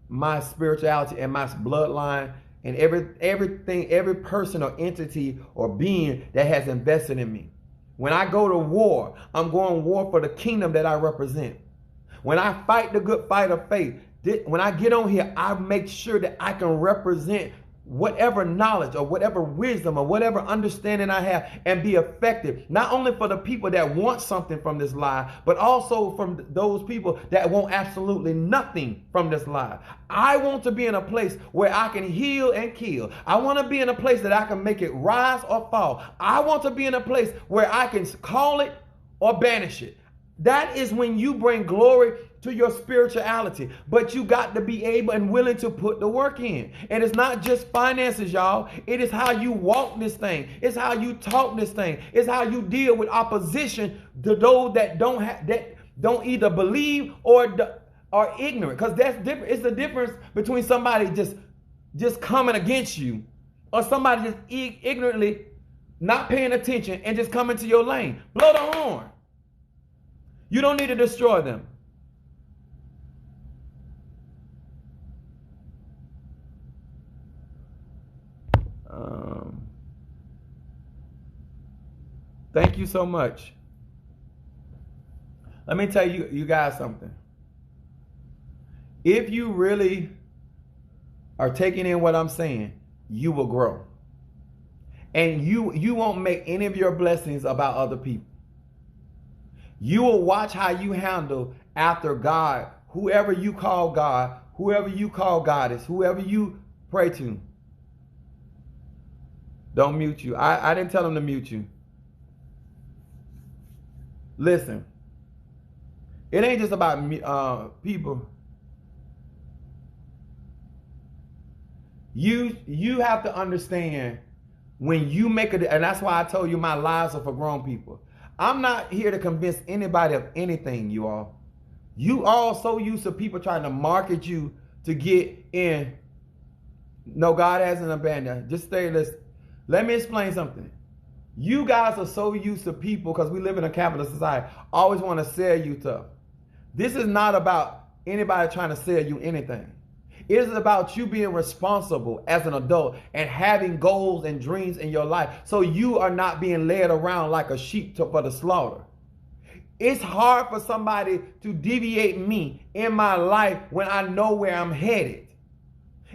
my spirituality and my bloodline and everything, every person or entity or being that has invested in me. When I go to war, I'm going to war for the kingdom that I represent. When I fight the good fight of faith, when I get on here, I make sure that I can represent whatever knowledge or whatever wisdom or whatever understanding I have and be effective, not only for the people that want something from this lie, but also from those people that want absolutely nothing from this lie. I want to be in a place where I can heal and kill. I want to be in a place that I can make it rise or fall. I want to be in a place where I can call it or banish it. That is when you bring glory to your spirituality. But you got to be able and willing to put the work in. And it's not just finances, y'all. It is how you walk this thing. It's how you talk this thing. It's how you deal with opposition to those that don't either believe or are ignorant. Because that's different. It's the difference between somebody just coming against you or somebody just ignorantly not paying attention and just coming to your lane. Blow the horn. You don't need to destroy them. Thank you so much. Let me tell you guys something. If you really are taking in what I'm saying, you will grow. And you won't make any of your blessings about other people. You will watch how you handle after God, whoever you call God, whoever you call Goddess, whoever you pray to. Don't mute you. I didn't tell them to mute you. Listen, it ain't just about people. You have to understand when you make it, and that's why I told you my lives are for grown people. I'm not here to convince anybody of anything, you all. You all so used to people trying to market you to get in. No, God hasn't abandoned. Just stay listening. Let me explain something. You guys are so used to people, because we live in a capitalist society, always want to sell you stuff. This is not about anybody trying to sell you anything. It is about you being responsible as an adult and having goals and dreams in your life, so you are not being led around like a sheep for the slaughter. It's hard for somebody to deviate me in my life when I know where I'm headed.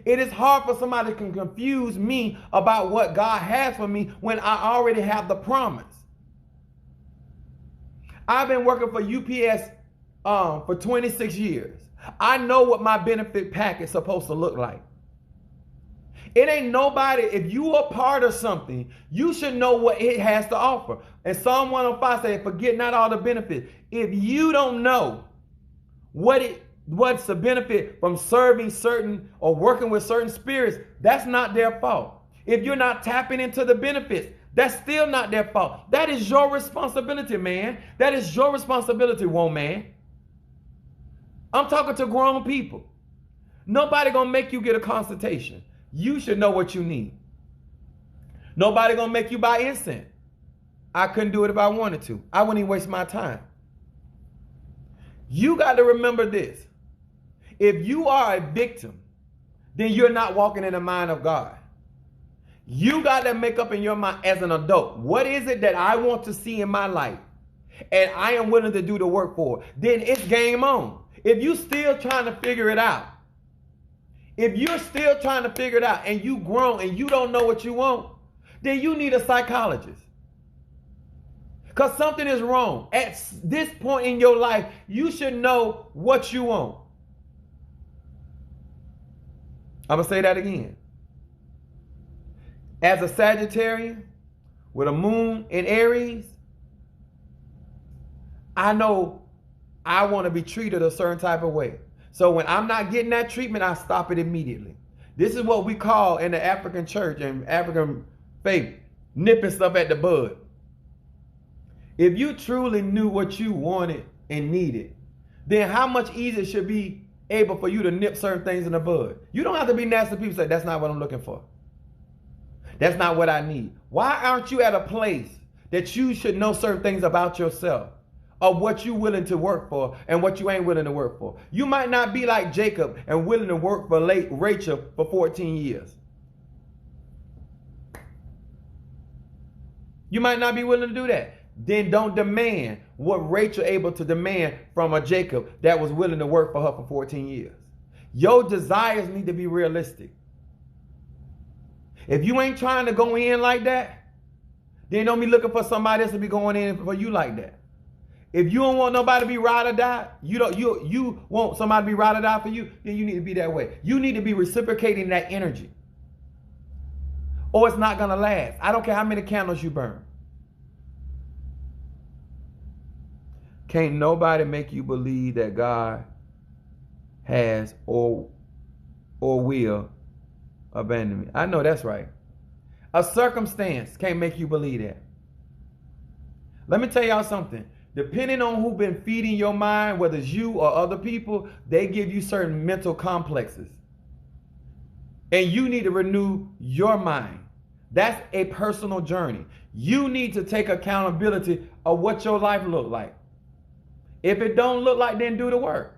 It is hard for somebody to confuse me about what God has for me when I already have the promise. I've been working for UPS for 26 years. I know what my benefit package is supposed to look like. It ain't nobody, if you are part of something, you should know what it has to offer. And Psalm 105 says, forget not all the benefits. If you don't know what's the benefit from serving certain or working with certain spirits, that's not their fault. If you're not tapping into the benefits, that's still not their fault. That is your responsibility, man. That is your responsibility, woman. I'm talking to grown people. Nobody gonna make you get a consultation. You should know what you need. Nobody gonna make you buy incense. I couldn't do it if I wanted to. I wouldn't even waste my time. You got to remember this. If you are a victim, then you're not walking in the mind of God. You got to make up in your mind as an adult, what is it that I want to see in my life? And I am willing to do the work for it. Then it's game on. If you still trying to figure it out, if you're still trying to figure it out and you grown and you don't know what you want, then you need a psychologist. Because something is wrong. At this point in your life, you should know what you want. I'm going to say that again. As a Sagittarian with a moon in Aries, I know I want to be treated a certain type of way. So when I'm not getting that treatment, I stop it immediately. This is what we call in the African church and African faith, nipping stuff at the bud. If you truly knew what you wanted and needed, then how much easier it should be able for you to nip certain things in the bud. You don't have to be nasty to people say, that's not what I'm looking for. That's not what I need. Why aren't you at a place that you should know certain things about yourself, of what you're willing to work for and what you ain't willing to work for? You might not be like Jacob and willing to work for Rachel for 14 years. You might not be willing to do that. Then don't demand what Rachel able to demand from a Jacob that was willing to work for her for 14 years. Your desires need to be realistic. If you ain't trying to go in like that, then don't be looking for somebody else to be going in for you like that. If you don't want nobody to be ride or die, you want somebody to be ride or die for you, then you need to be that way. You need to be reciprocating that energy, or it's not going to last. I don't care how many candles you burn. Can't nobody make you believe that God has or will abandon me. I know that's right. A circumstance can't make you believe that. Let me tell y'all something. Depending on who been feeding your mind, whether it's you or other people, they give you certain mental complexes. And you need to renew your mind. That's a personal journey. You need to take accountability of what your life look like. If it don't look like, then do the work.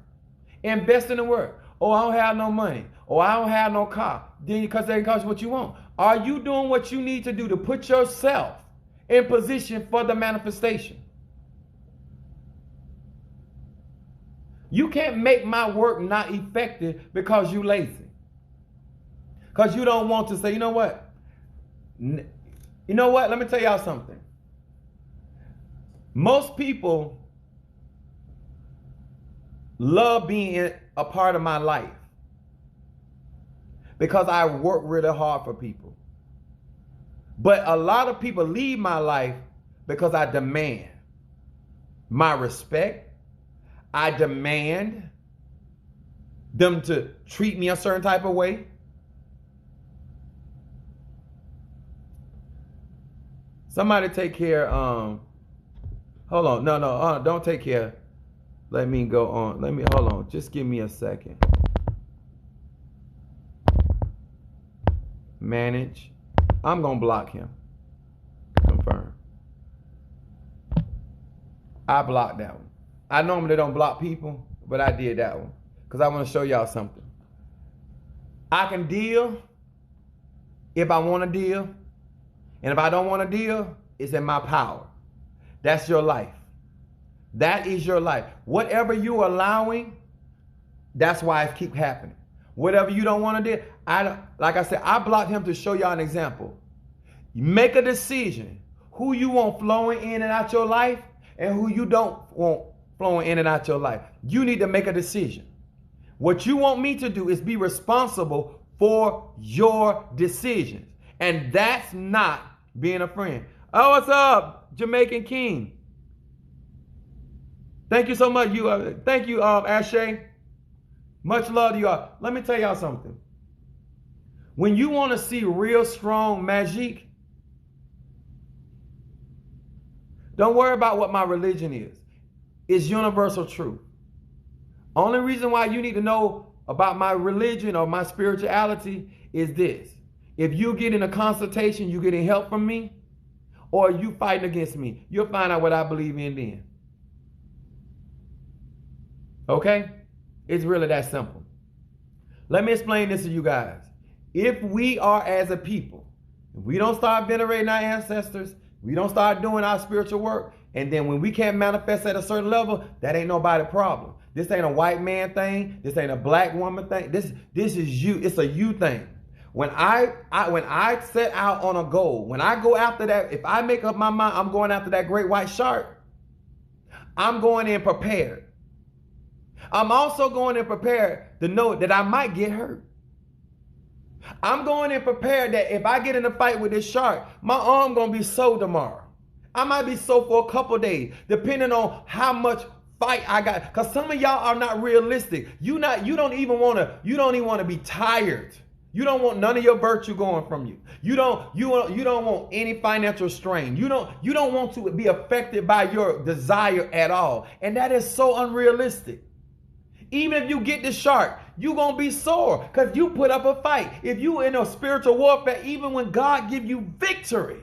Invest in the work. Oh, I don't have no money. Oh, I don't have no car. Then because they cost what you want. Are you doing what you need to do to put yourself in position for the manifestation? You can't make my work not effective because you lazy. Because you don't want to say, you know what? You know what? Let me tell y'all something. Most people love being a part of my life because I work really hard for people. But a lot of people leave my life because I demand my respect. I demand them to treat me a certain type of way. Somebody take care. Hold on. No, don't take care. Let me go on. Hold on. Just give me a second. Manage. I'm going to block him. Confirm. I blocked that one. I normally don't block people, but I did that one because I want to show y'all something. I can deal if I want to deal. And if I don't want to deal, it's in my power. That's your life. That is your life. Whatever you're allowing, that's why it keeps happening. Whatever you don't want to do, like I said, I blocked him to show y'all an example. Make a decision who you want flowing in and out your life and who you don't want flowing in and out your life. You need to make a decision. What you want me to do is be responsible for your decisions. And that's not being a friend. Oh, what's up, Jamaican King? Thank you so much. Thank you, Ashay. Much love to you all. Let me tell y'all something. When you want to see real strong magic, don't worry about what my religion is. It's universal truth. Only reason why you need to know about my religion or my spirituality is this. If you get in a consultation, you getting help from me, or you fighting against me, you'll find out what I believe in then. Okay? It's really that simple. Let me explain this to you guys. If we are as a people, if we don't start venerating our ancestors, we don't start doing our spiritual work, and then when we can't manifest at a certain level, that ain't nobody's problem. This ain't a white man thing. This ain't a black woman thing. This is you. It's a you thing. When I set out on a goal, when I go after that, if I make up my mind, I'm going after that great white shark, I'm going in prepared. I'm also going in prepared to know that I might get hurt. I'm going in prepared that if I get in a fight with this shark, my arm going to be sore tomorrow. I might be sore for a couple days, depending on how much fight I got. Because some of y'all are not realistic. You don't even want to be tired. You don't want none of your virtue going from you. You don't want any financial strain. You don't want to be affected by your desire at all. And that is so unrealistic. Even if you get the shark, you're going to be sore because you put up a fight. If you in a spiritual warfare, even when God give you victory,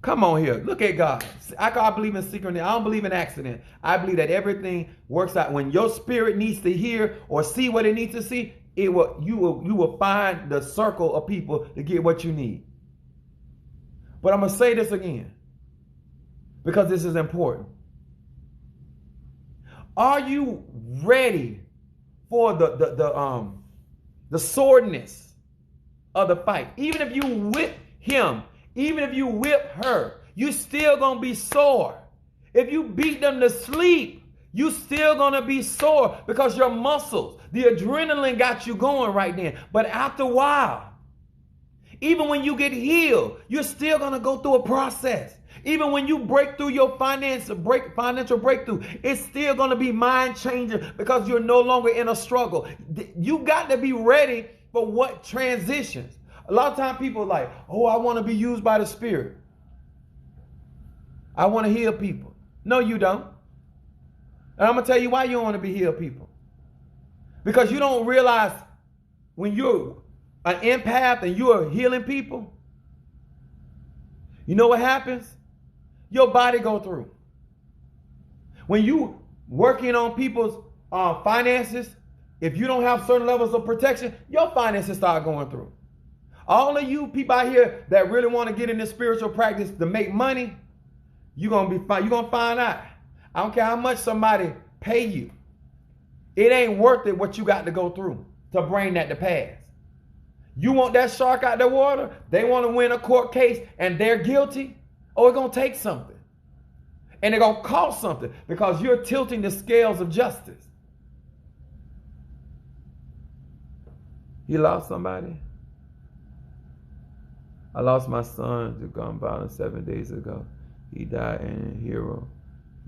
come on here. Look at God. I believe in synchronicity. I don't believe in accident. I believe that everything works out. When your spirit needs to hear or see what it needs to see, you will find the circle of people to get what you need. But I'm going to say this again because this is important. Are you ready for the swordness of the fight? Even if you whip him, even if you whip her, you still gonna be sore. If you beat them to sleep, you still gonna be sore because your muscles, the adrenaline got you going right then. But after a while, even when you get healed, you're still gonna go through a process. Even when you break through your financial breakthrough, it's still gonna be mind changing because you're no longer in a struggle. You got to be ready for what transitions. A lot of times people are like, oh, I want to be used by the Spirit. I want to heal people. No, you don't. And I'm going to tell you why you don't want to be healed people. Because you don't realize when you're an empath and you're healing people, you know what happens? Your body go through. When you working on people's finances, if you don't have certain levels of protection, your finances start going through. All of you people out here that really want to get in this spiritual practice to make money, you're going to be fine. You're going to find out. I don't care how much somebody pay you. It ain't worth it what you got to go through to bring that to pass. You want that shark out the water? They want to win a court case and they're guilty? Oh, it's going to take something. And it's going to cost something because you're tilting the scales of justice. You lost somebody? I lost my son to gun violence 7 days ago. He died in a hero.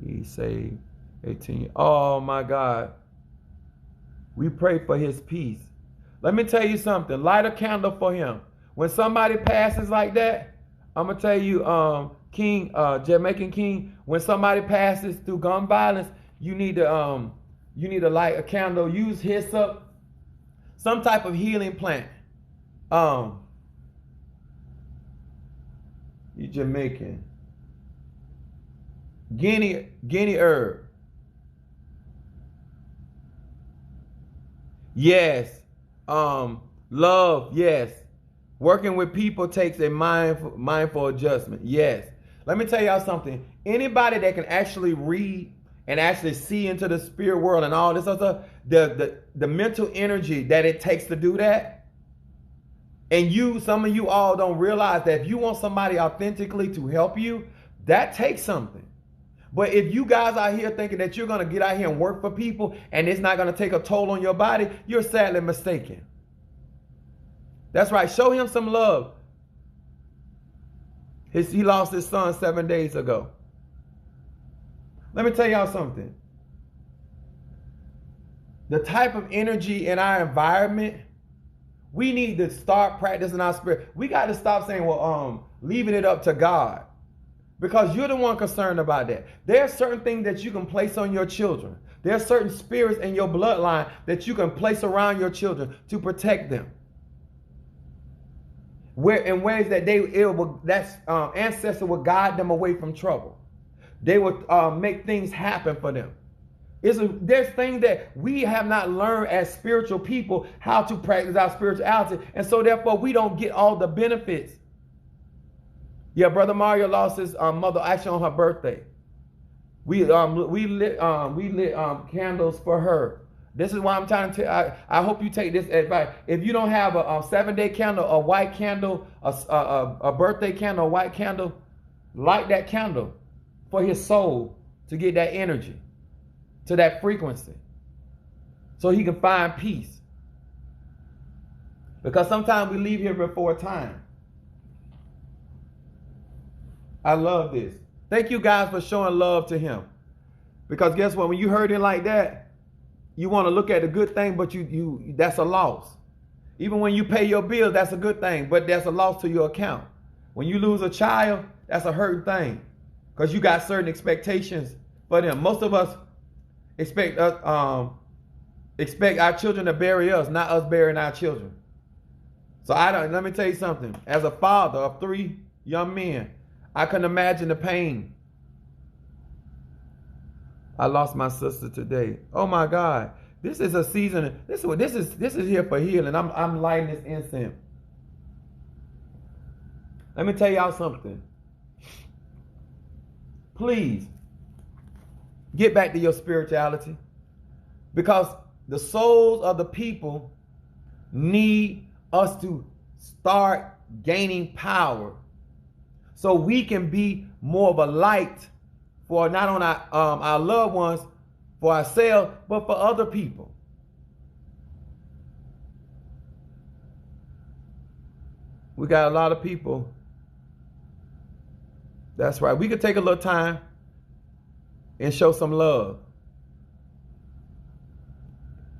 He saved 18. Oh my God. We pray for his peace. Let me tell you something. Light a candle for him. When somebody passes like that, I'm gonna tell you, Jamaican King, when somebody passes through gun violence, you need to light a candle, use hyssop, some type of healing plant. You Jamaican. Guinea herb. Yes. Love, yes. Working with people takes a mindful adjustment. Yes. Let me tell y'all something. Anybody that can actually read and actually see into the spirit world and all this other, the mental energy that it takes to do that. And some of you all don't realize that if you want somebody authentically to help you, that takes something. But if you guys out here thinking that you're going to get out here and work for people and it's not going to take a toll on your body, you're sadly mistaken. That's right. Show him some love. He lost his son 7 days ago. Let me tell y'all something. The type of energy in our environment, we need to start practicing our spirit. We got to stop saying, well, leaving it up to God. Because you're the one concerned about that. There are certain things that you can place on your children. There are certain spirits in your bloodline that you can place around your children to protect them. In ways that ancestor will guide them away from trouble. They will make things happen for them. There's things that we have not learned as spiritual people how to practice our spirituality, and so therefore we don't get all the benefits. Yeah, Brother Mario lost his mother actually on her birthday. We lit candles for her. This is why I'm trying to tell. I hope you take this advice. If you don't have a 7-day candle, a white candle, a birthday candle, a white candle, light that candle for his soul to get that energy, to that frequency, so he can find peace. Because sometimes we leave here before time. I love this. Thank you guys for showing love to him. Because guess what? When you hurt him like that, you want to look at the good thing, but that's a loss. Even when you pay your bills, that's a good thing, but that's a loss to your account. When you lose a child, that's a hurting thing. because you got certain expectations for them. Most of us expect us expect our children to bury us, not us burying our children. So let me tell you something. As a father of 3 young men, I can imagine the pain. I lost my sister today. Oh my God. This is a season. This is here for healing. I'm lighting this incense. Let me tell y'all something. Please get back to your spirituality, because the souls of the people need us to start gaining power so we can be more of a light for not only our loved ones, for ourselves, but for other people. We got a lot of people. That's right. We could take a little time and show some love.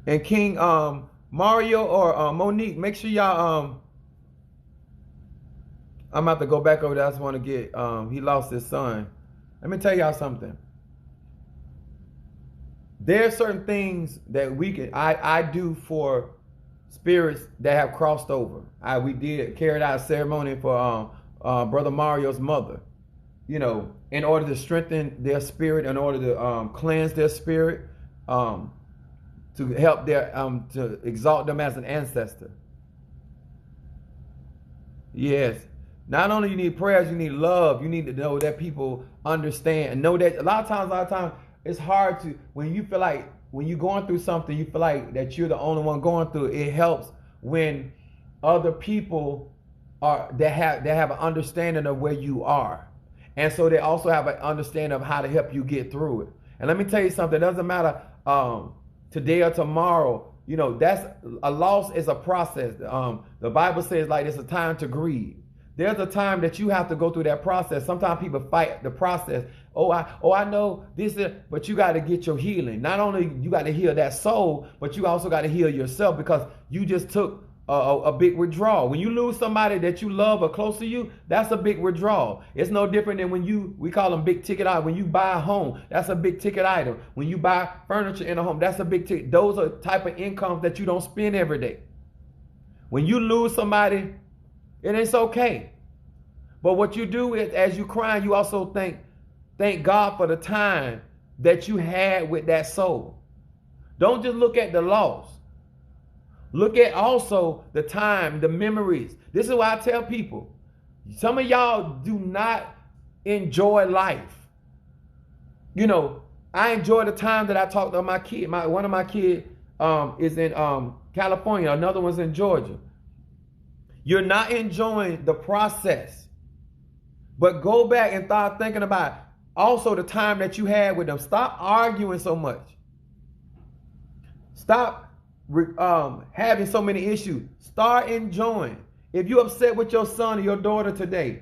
And King Mario or Monique, make sure y'all I'm about to go back over there. I just want to get he lost his son. Let me tell y'all something. There are certain things that I do for spirits that have crossed over. We carried out a ceremony for Brother Mario's mother, you know, in order to strengthen their spirit, in order to cleanse their spirit, to help to exalt them as an ancestor. Yes. Not only you need prayers, you need love. You need to know that people understand and know that a lot of times it's hard to, when you feel like, when you're going through something, you feel like that you're the only one going through it. It helps when other people that have an understanding of where you are. And so they also have an understanding of how to help you get through it. And let me tell you something, it doesn't matter today or tomorrow. You know, that's a loss is a process. The Bible says like it's a time to grieve. There's a time that you have to go through that process. Sometimes people fight the process. I know this is, but you got to get your healing. Not only you got to heal that soul, but you also got to heal yourself, because you just took a big withdrawal. When you lose somebody that you love or close to you, that's a big withdrawal. It's no different than when we call them big ticket items. When you buy a home, that's a big ticket item. When you buy furniture in a home, that's a big ticket. Those are type of incomes that you don't spend every day. When you lose somebody, it's okay. But what you do is, as you cry, you also thank God for the time that you had with that soul. Don't just look at the loss. Look at also the time, the memories. This is why I tell people, some of y'all do not enjoy life. You know, I enjoy the time that I talk to my kid. One of my kids is in California. Another one's in Georgia. You're not enjoying the process. But go back and start thinking about also the time that you had with them. Stop arguing so much. Stop having so many issues. Start enjoying. If you're upset with your son or your daughter today,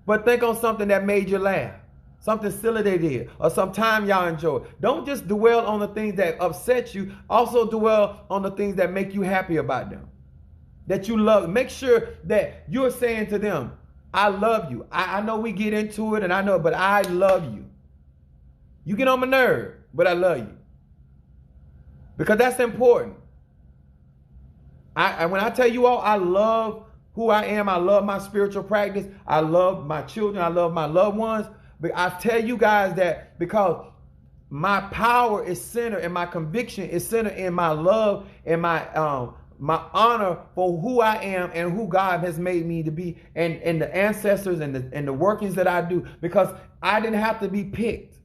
but think on something that made you laugh, something silly they did, or some time y'all enjoy. Don't just dwell on the things that upset you. Also dwell on the things that make you happy about them, that you love. Make sure that you're saying to them, I love you. I know we get into it, and I know, but I love you. You get on my nerve, but I love you. Because that's important. When I tell you all, I love who I am. I love my spiritual practice. I love my children. I love my loved ones. But I tell you guys that because my power is centered and my conviction is centered in my love and my honor for who I am and who God has made me to be, and the ancestors and the workings that I do, because I didn't have to be picked.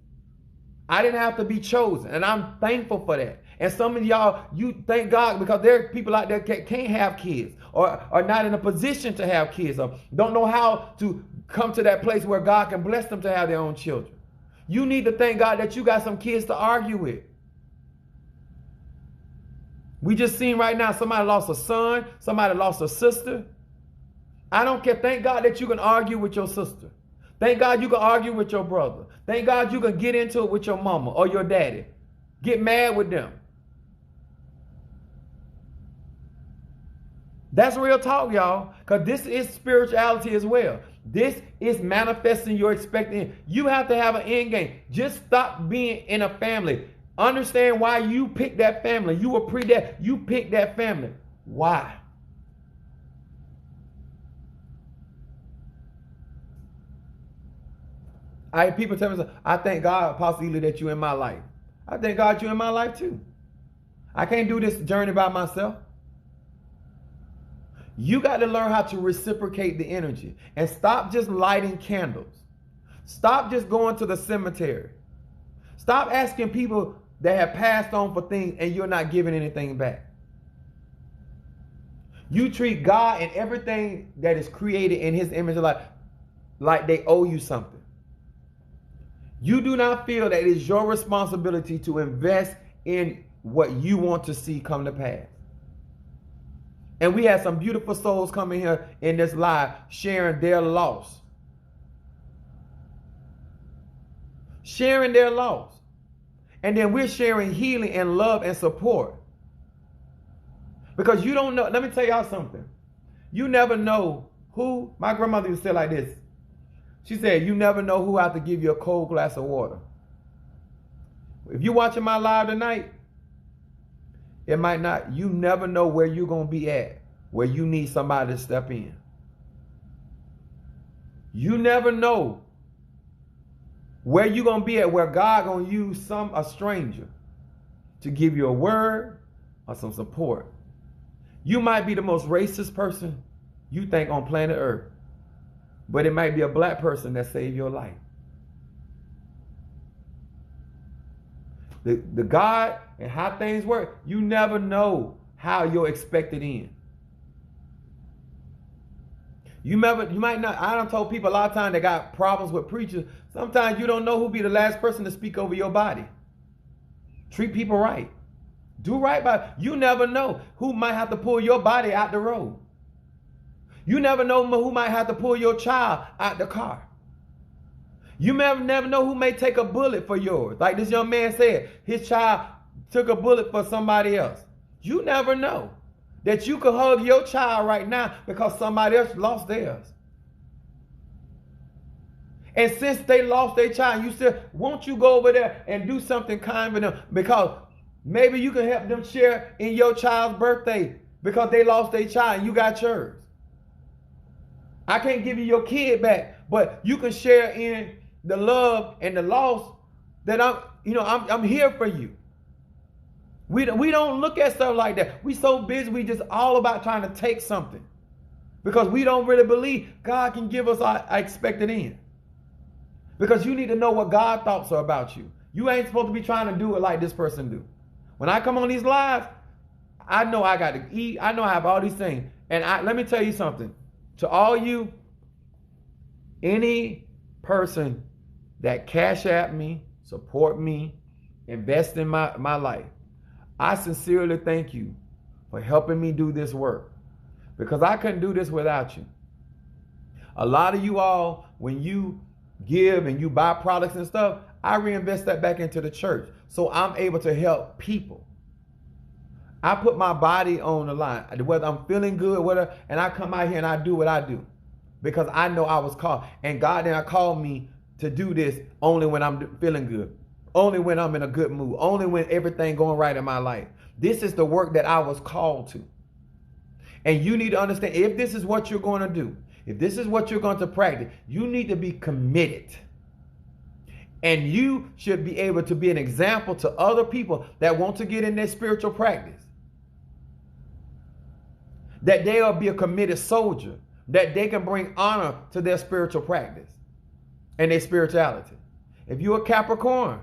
I didn't have to be chosen, and I'm thankful for that. And some of y'all, you thank God because there are people out there that can't have kids or are not in a position to have kids or don't know how to come to that place where God can bless them to have their own children. You need to thank God that you got some kids to argue with. We just seen right now somebody lost a son, somebody lost a sister. I don't care. Thank God that you can argue with your sister. Thank God you can argue with your brother. Thank God you can get into it with your mama or your daddy. Get mad with them. That's real talk, y'all, because this is spirituality as well. This is manifesting your expecting. You have to have an end game. Just stop being in a family. Understand why you picked that family. You were pre-that. You picked that family. Why? I have people tell me, I thank God, Apostle Ely, that you're in my life. I thank God you're in my life too. I can't do this journey by myself. You got to learn how to reciprocate the energy and stop just lighting candles. Stop just going to the cemetery. Stop asking people that have passed on for things and you're not giving anything back. You treat God and everything that is created in his image like they owe you something. You do not feel that it is your responsibility to invest in what you want to see come to pass. And we had some beautiful souls coming here in this live sharing their loss. Sharing their loss. And then we're sharing healing and love and support. Because you don't know, let me tell y'all something. You never know who, my grandmother used to say like this. She said, you never know who have to give you a cold glass of water. If you're watching my live tonight, it might not, you never know where you're going to be at, where you need somebody to step in. You never know where you're going to be at, where God going to use a stranger to give you a word or some support. You might be the most racist person you think on planet Earth, but it might be a black person that saved your life. The God and how things work, you never know how you're expected in. You might not, I done told people a lot of times they got problems with preachers. Sometimes you don't know who'll be the last person to speak over your body. Treat people right. Do right by, you never know who might have to pull your body out the road. You never know who might have to pull your child out the car. You never know who may take a bullet for yours. Like this young man said, his child took a bullet for somebody else. You never know that you could hug your child right now because somebody else lost theirs. And since they lost their child, you said, won't you go over there and do something kind for them? Because maybe you can help them share in your child's birthday because they lost their child and you got yours. I can't give you your kid back, but you can share in the love and the loss that I'm here for you. We don't look at stuff like that. We so busy, we just all about trying to take something because we don't really believe God can give us our expected end. Because you need to know what God's thoughts are about you. You ain't supposed to be trying to do it like this person do. When I come on these lives, I know I got to eat. I know I have all these things. And let me tell you something. To all you, any person that cash at me, support me, invest in my life, I sincerely thank you for helping me do this work. Because I couldn't do this without you. A lot of you all, when you give and you buy products and stuff, I reinvest that back into the church. So I'm able to help people. I put my body on the line, whether I'm feeling good, whatever, and I come out here and I do what I do. Because I know I was called. And God didn't call me to do this only when I'm feeling good. Only when I'm in a good mood. Only when everything going right in my life. This is the work that I was called to. And you need to understand, if this is what you're going to do, if this is what you're going to practice, you need to be committed. And you should be able to be an example to other people that want to get in their spiritual practice. That they'll be a committed soldier. That they can bring honor to their spiritual practice and their spirituality. If you're a Capricorn,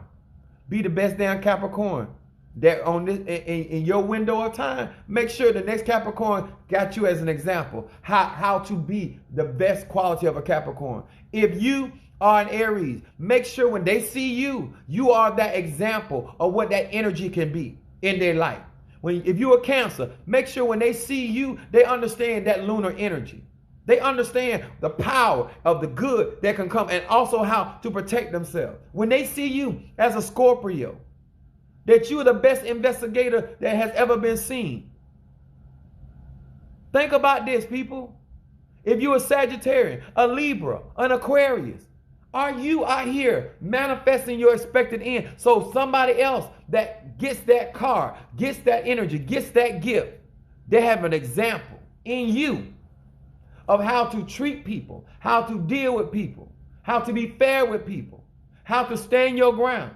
be the best damn Capricorn. That on this in your window of time, make sure the next Capricorn got you as an example. How to be the best quality of a Capricorn. If you are an Aries, make sure when they see you, you are that example of what that energy can be in their life. If you're a Cancer, make sure when they see you, they understand that lunar energy. They understand the power of the good that can come and also how to protect themselves. When they see you as a Scorpio, that you're the best investigator that has ever been seen. Think about this, people. If you're a Sagittarian, a Libra, an Aquarius, are you out here manifesting your expected end so somebody else that gets that car, gets that energy, gets that gift, they have an example in you of how to treat people, how to deal with people, how to be fair with people, how to stand your ground,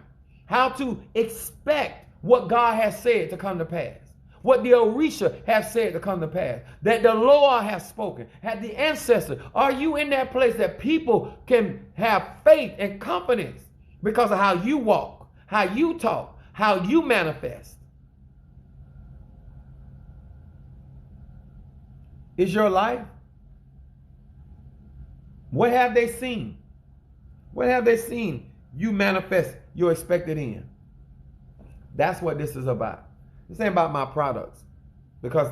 how to expect what God has said to come to pass, what the Orisha has said to come to pass, that the Lord has spoken, had the ancestor. Are you in that place that people can have faith and confidence because of how you walk, how you talk, how you manifest? Is your life? What have they seen? What have they seen you manifest your expected end? That's what this is about. This ain't about my products, because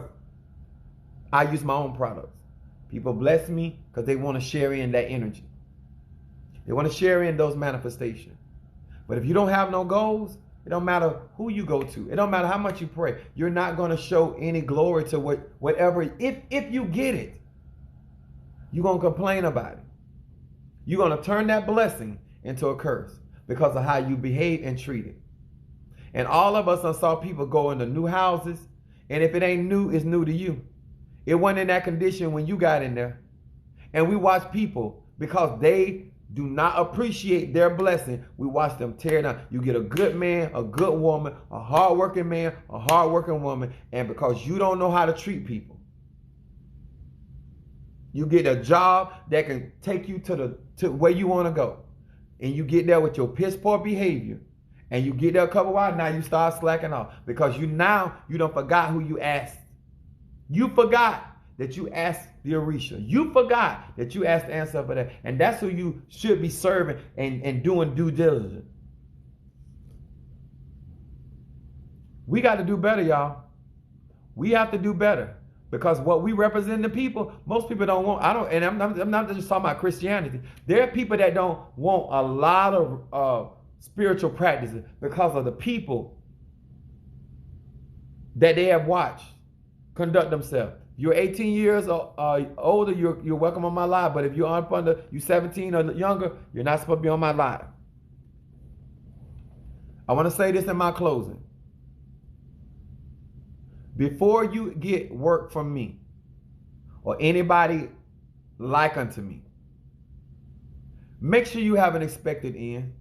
I use my own products. People bless me because they want to share in that energy. They want to share in those manifestations. But if you don't have no goals, it don't matter who you go to. It don't matter how much you pray. You're not going to show any glory to whatever. If you get it, you're going to complain about it. You're going to turn that blessing into a curse because of how you behave and treat it. And all of us saw people go into new houses, and if it ain't new, it's new to you. It wasn't in that condition when you got in there. And we watch people, because they do not appreciate their blessing, we watch them tear down. You get a good man, a good woman, a hardworking man, a hardworking woman, and because you don't know how to treat people, you get a job that can take you to where you want to go. And you get there with your piss poor behavior. And you get there a couple while, now you start slacking off. Because you don't forgot who you asked. You forgot that you asked the Orisha. You forgot that you asked the answer for that. And that's who you should be serving and doing due diligence. We got to do better, y'all. We have to do better. Because what we represent the people, most people don't want. I'm not just talking about Christianity. There are people that don't want a lot of spiritual practices because of the people that they have watched conduct themselves. You're 18 years older, you're welcome on my live. But if you're under, you're 17 or younger, you're not supposed to be on my live. I want to say this in my closing. Before you get work from me or anybody like unto me, make sure you have an expected end.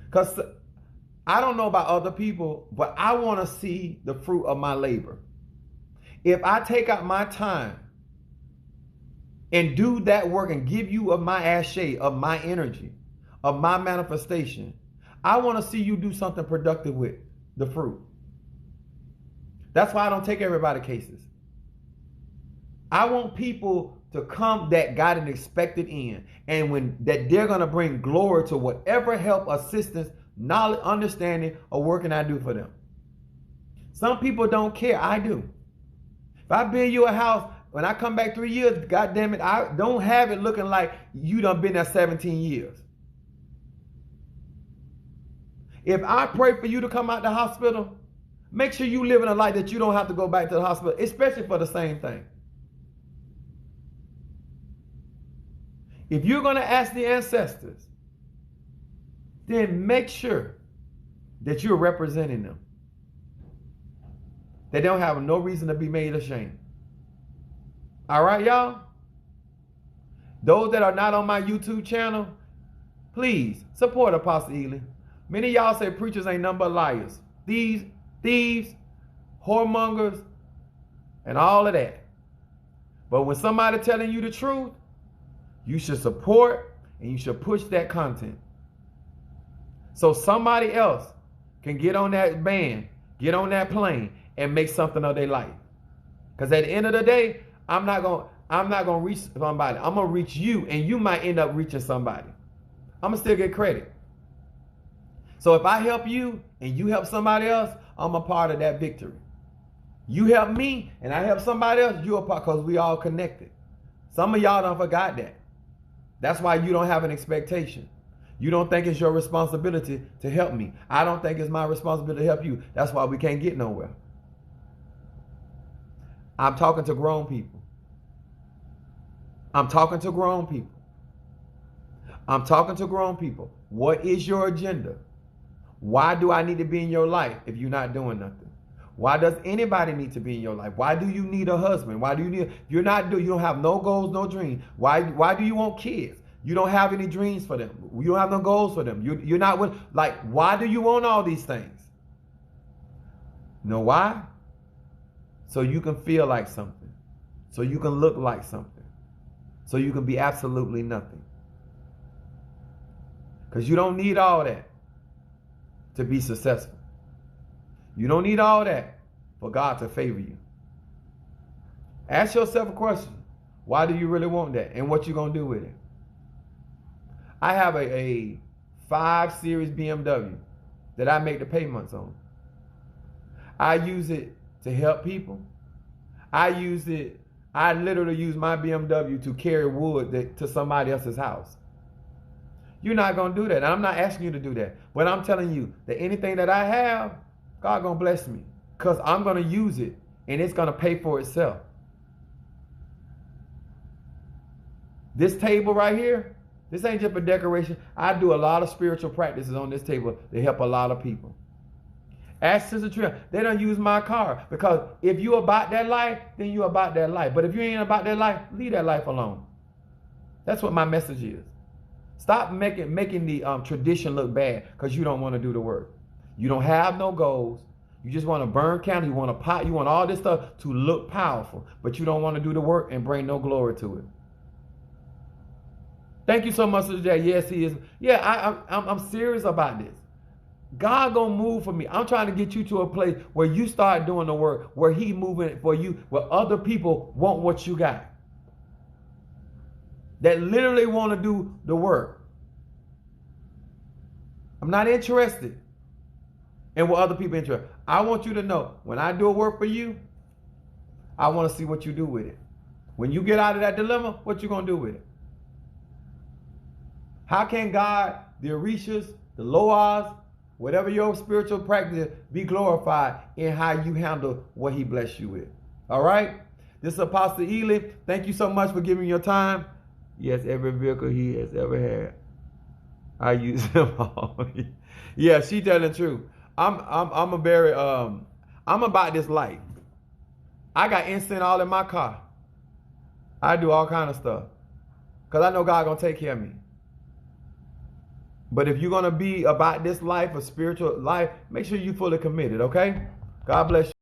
Because I don't know about other people, but I want to see the fruit of my labor. If I take out my time and do that work and give you of my ashe, of my energy, of my manifestation, I want to see you do something productive with the fruit. That's why I don't take everybody cases. I want people to come that got an expected end, and that they're going to bring glory to whatever help, assistance, knowledge, understanding, or working I do for them. Some people don't care. I do. If I build you a house, when I come back 3 years, God damn it, I don't have it looking like you done been there 17 years. If I pray for you to come out the hospital, make sure you live in a life that you don't have to go back to the hospital, especially for the same thing. If you're going to ask the ancestors, then make sure that you're representing them. They don't have no reason to be made ashamed. All right, y'all? Those that are not on my YouTube channel, please support Apostle Ely. Many of y'all say preachers ain't nothing but liars, thieves, whoremongers, and all of that. But when somebody telling you the truth, you should support and you should push that content. So somebody else can get on that band, get on that plane, and make something of their life. Because at the end of the day, I'm not gonna reach somebody. I'm gonna reach you, and you might end up reaching somebody. I'm gonna still get credit. So if I help you and you help somebody else, I'm a part of that victory. You help me and I help somebody else, you're a part, because we all connected. Some of y'all don't forgot that. That's why you don't have an expectation. You don't think it's your responsibility to help me. I don't think it's my responsibility to help you. That's why we can't get nowhere. I'm talking to grown people. I'm talking to grown people. I'm talking to grown people. What is your agenda? Why do I need to be in your life if you're not doing nothing? Why does anybody need to be in your life? Why do you need a husband? Why do you need, you don't have no goals, no dreams. Why do you want kids? You don't have any dreams for them. You don't have no goals for them. You're not with, like, why do you want all these things? You know why? So you can feel like something. So you can look like something. So you can be absolutely nothing. Because you don't need all that to be successful. You don't need all that for God to favor you. Ask yourself a question. Why do you really want that? And what you going to do with it? I have a 5 Series BMW that I make the payments on. I use it to help people. I literally use my BMW to carry wood to somebody else's house. You're not going to do that. And I'm not asking you to do that. But I'm telling you that anything that I have, God going to bless me. Because I'm going to use it. And it's going to pay for itself. This table right here, this ain't just a decoration. I do a lot of spiritual practices on this table to help a lot of people. Ask Sister Trill. They don't use my car. Because if you about that life, then you about that life. But if you ain't about that life, leave that life alone. That's what my message is. Stop making the tradition look bad because you don't want to do the work. You don't have no goals. You just want to burn candles. You want to pot. You want all this stuff to look powerful, but you don't want to do the work and bring no glory to it. Thank you so much, Sister Jack. Yes, he is. Yeah, I'm serious about this. God gonna move for me. I'm trying to get you to a place where you start doing the work, where He moving for you, where other people want what you got. That literally want to do the work. I'm not interested in what other people are interested. I want you to know, when I do a work for you, I want to see what you do with it. When you get out of that dilemma, what you going to do with it? How can God, the Orishas, the Loas, whatever your spiritual practice, be glorified in how you handle what He blessed you with? All right? This is Apostle Ely. Thank you so much for giving your time. Yes, every vehicle he has ever had, I use them all. Yeah, she telling the truth. I'm about this life. I got incense all in my car. I do all kind of stuff. Because I know God gonna take care of me. But if you're gonna be about this life, a spiritual life, make sure you're fully committed, okay? God bless you.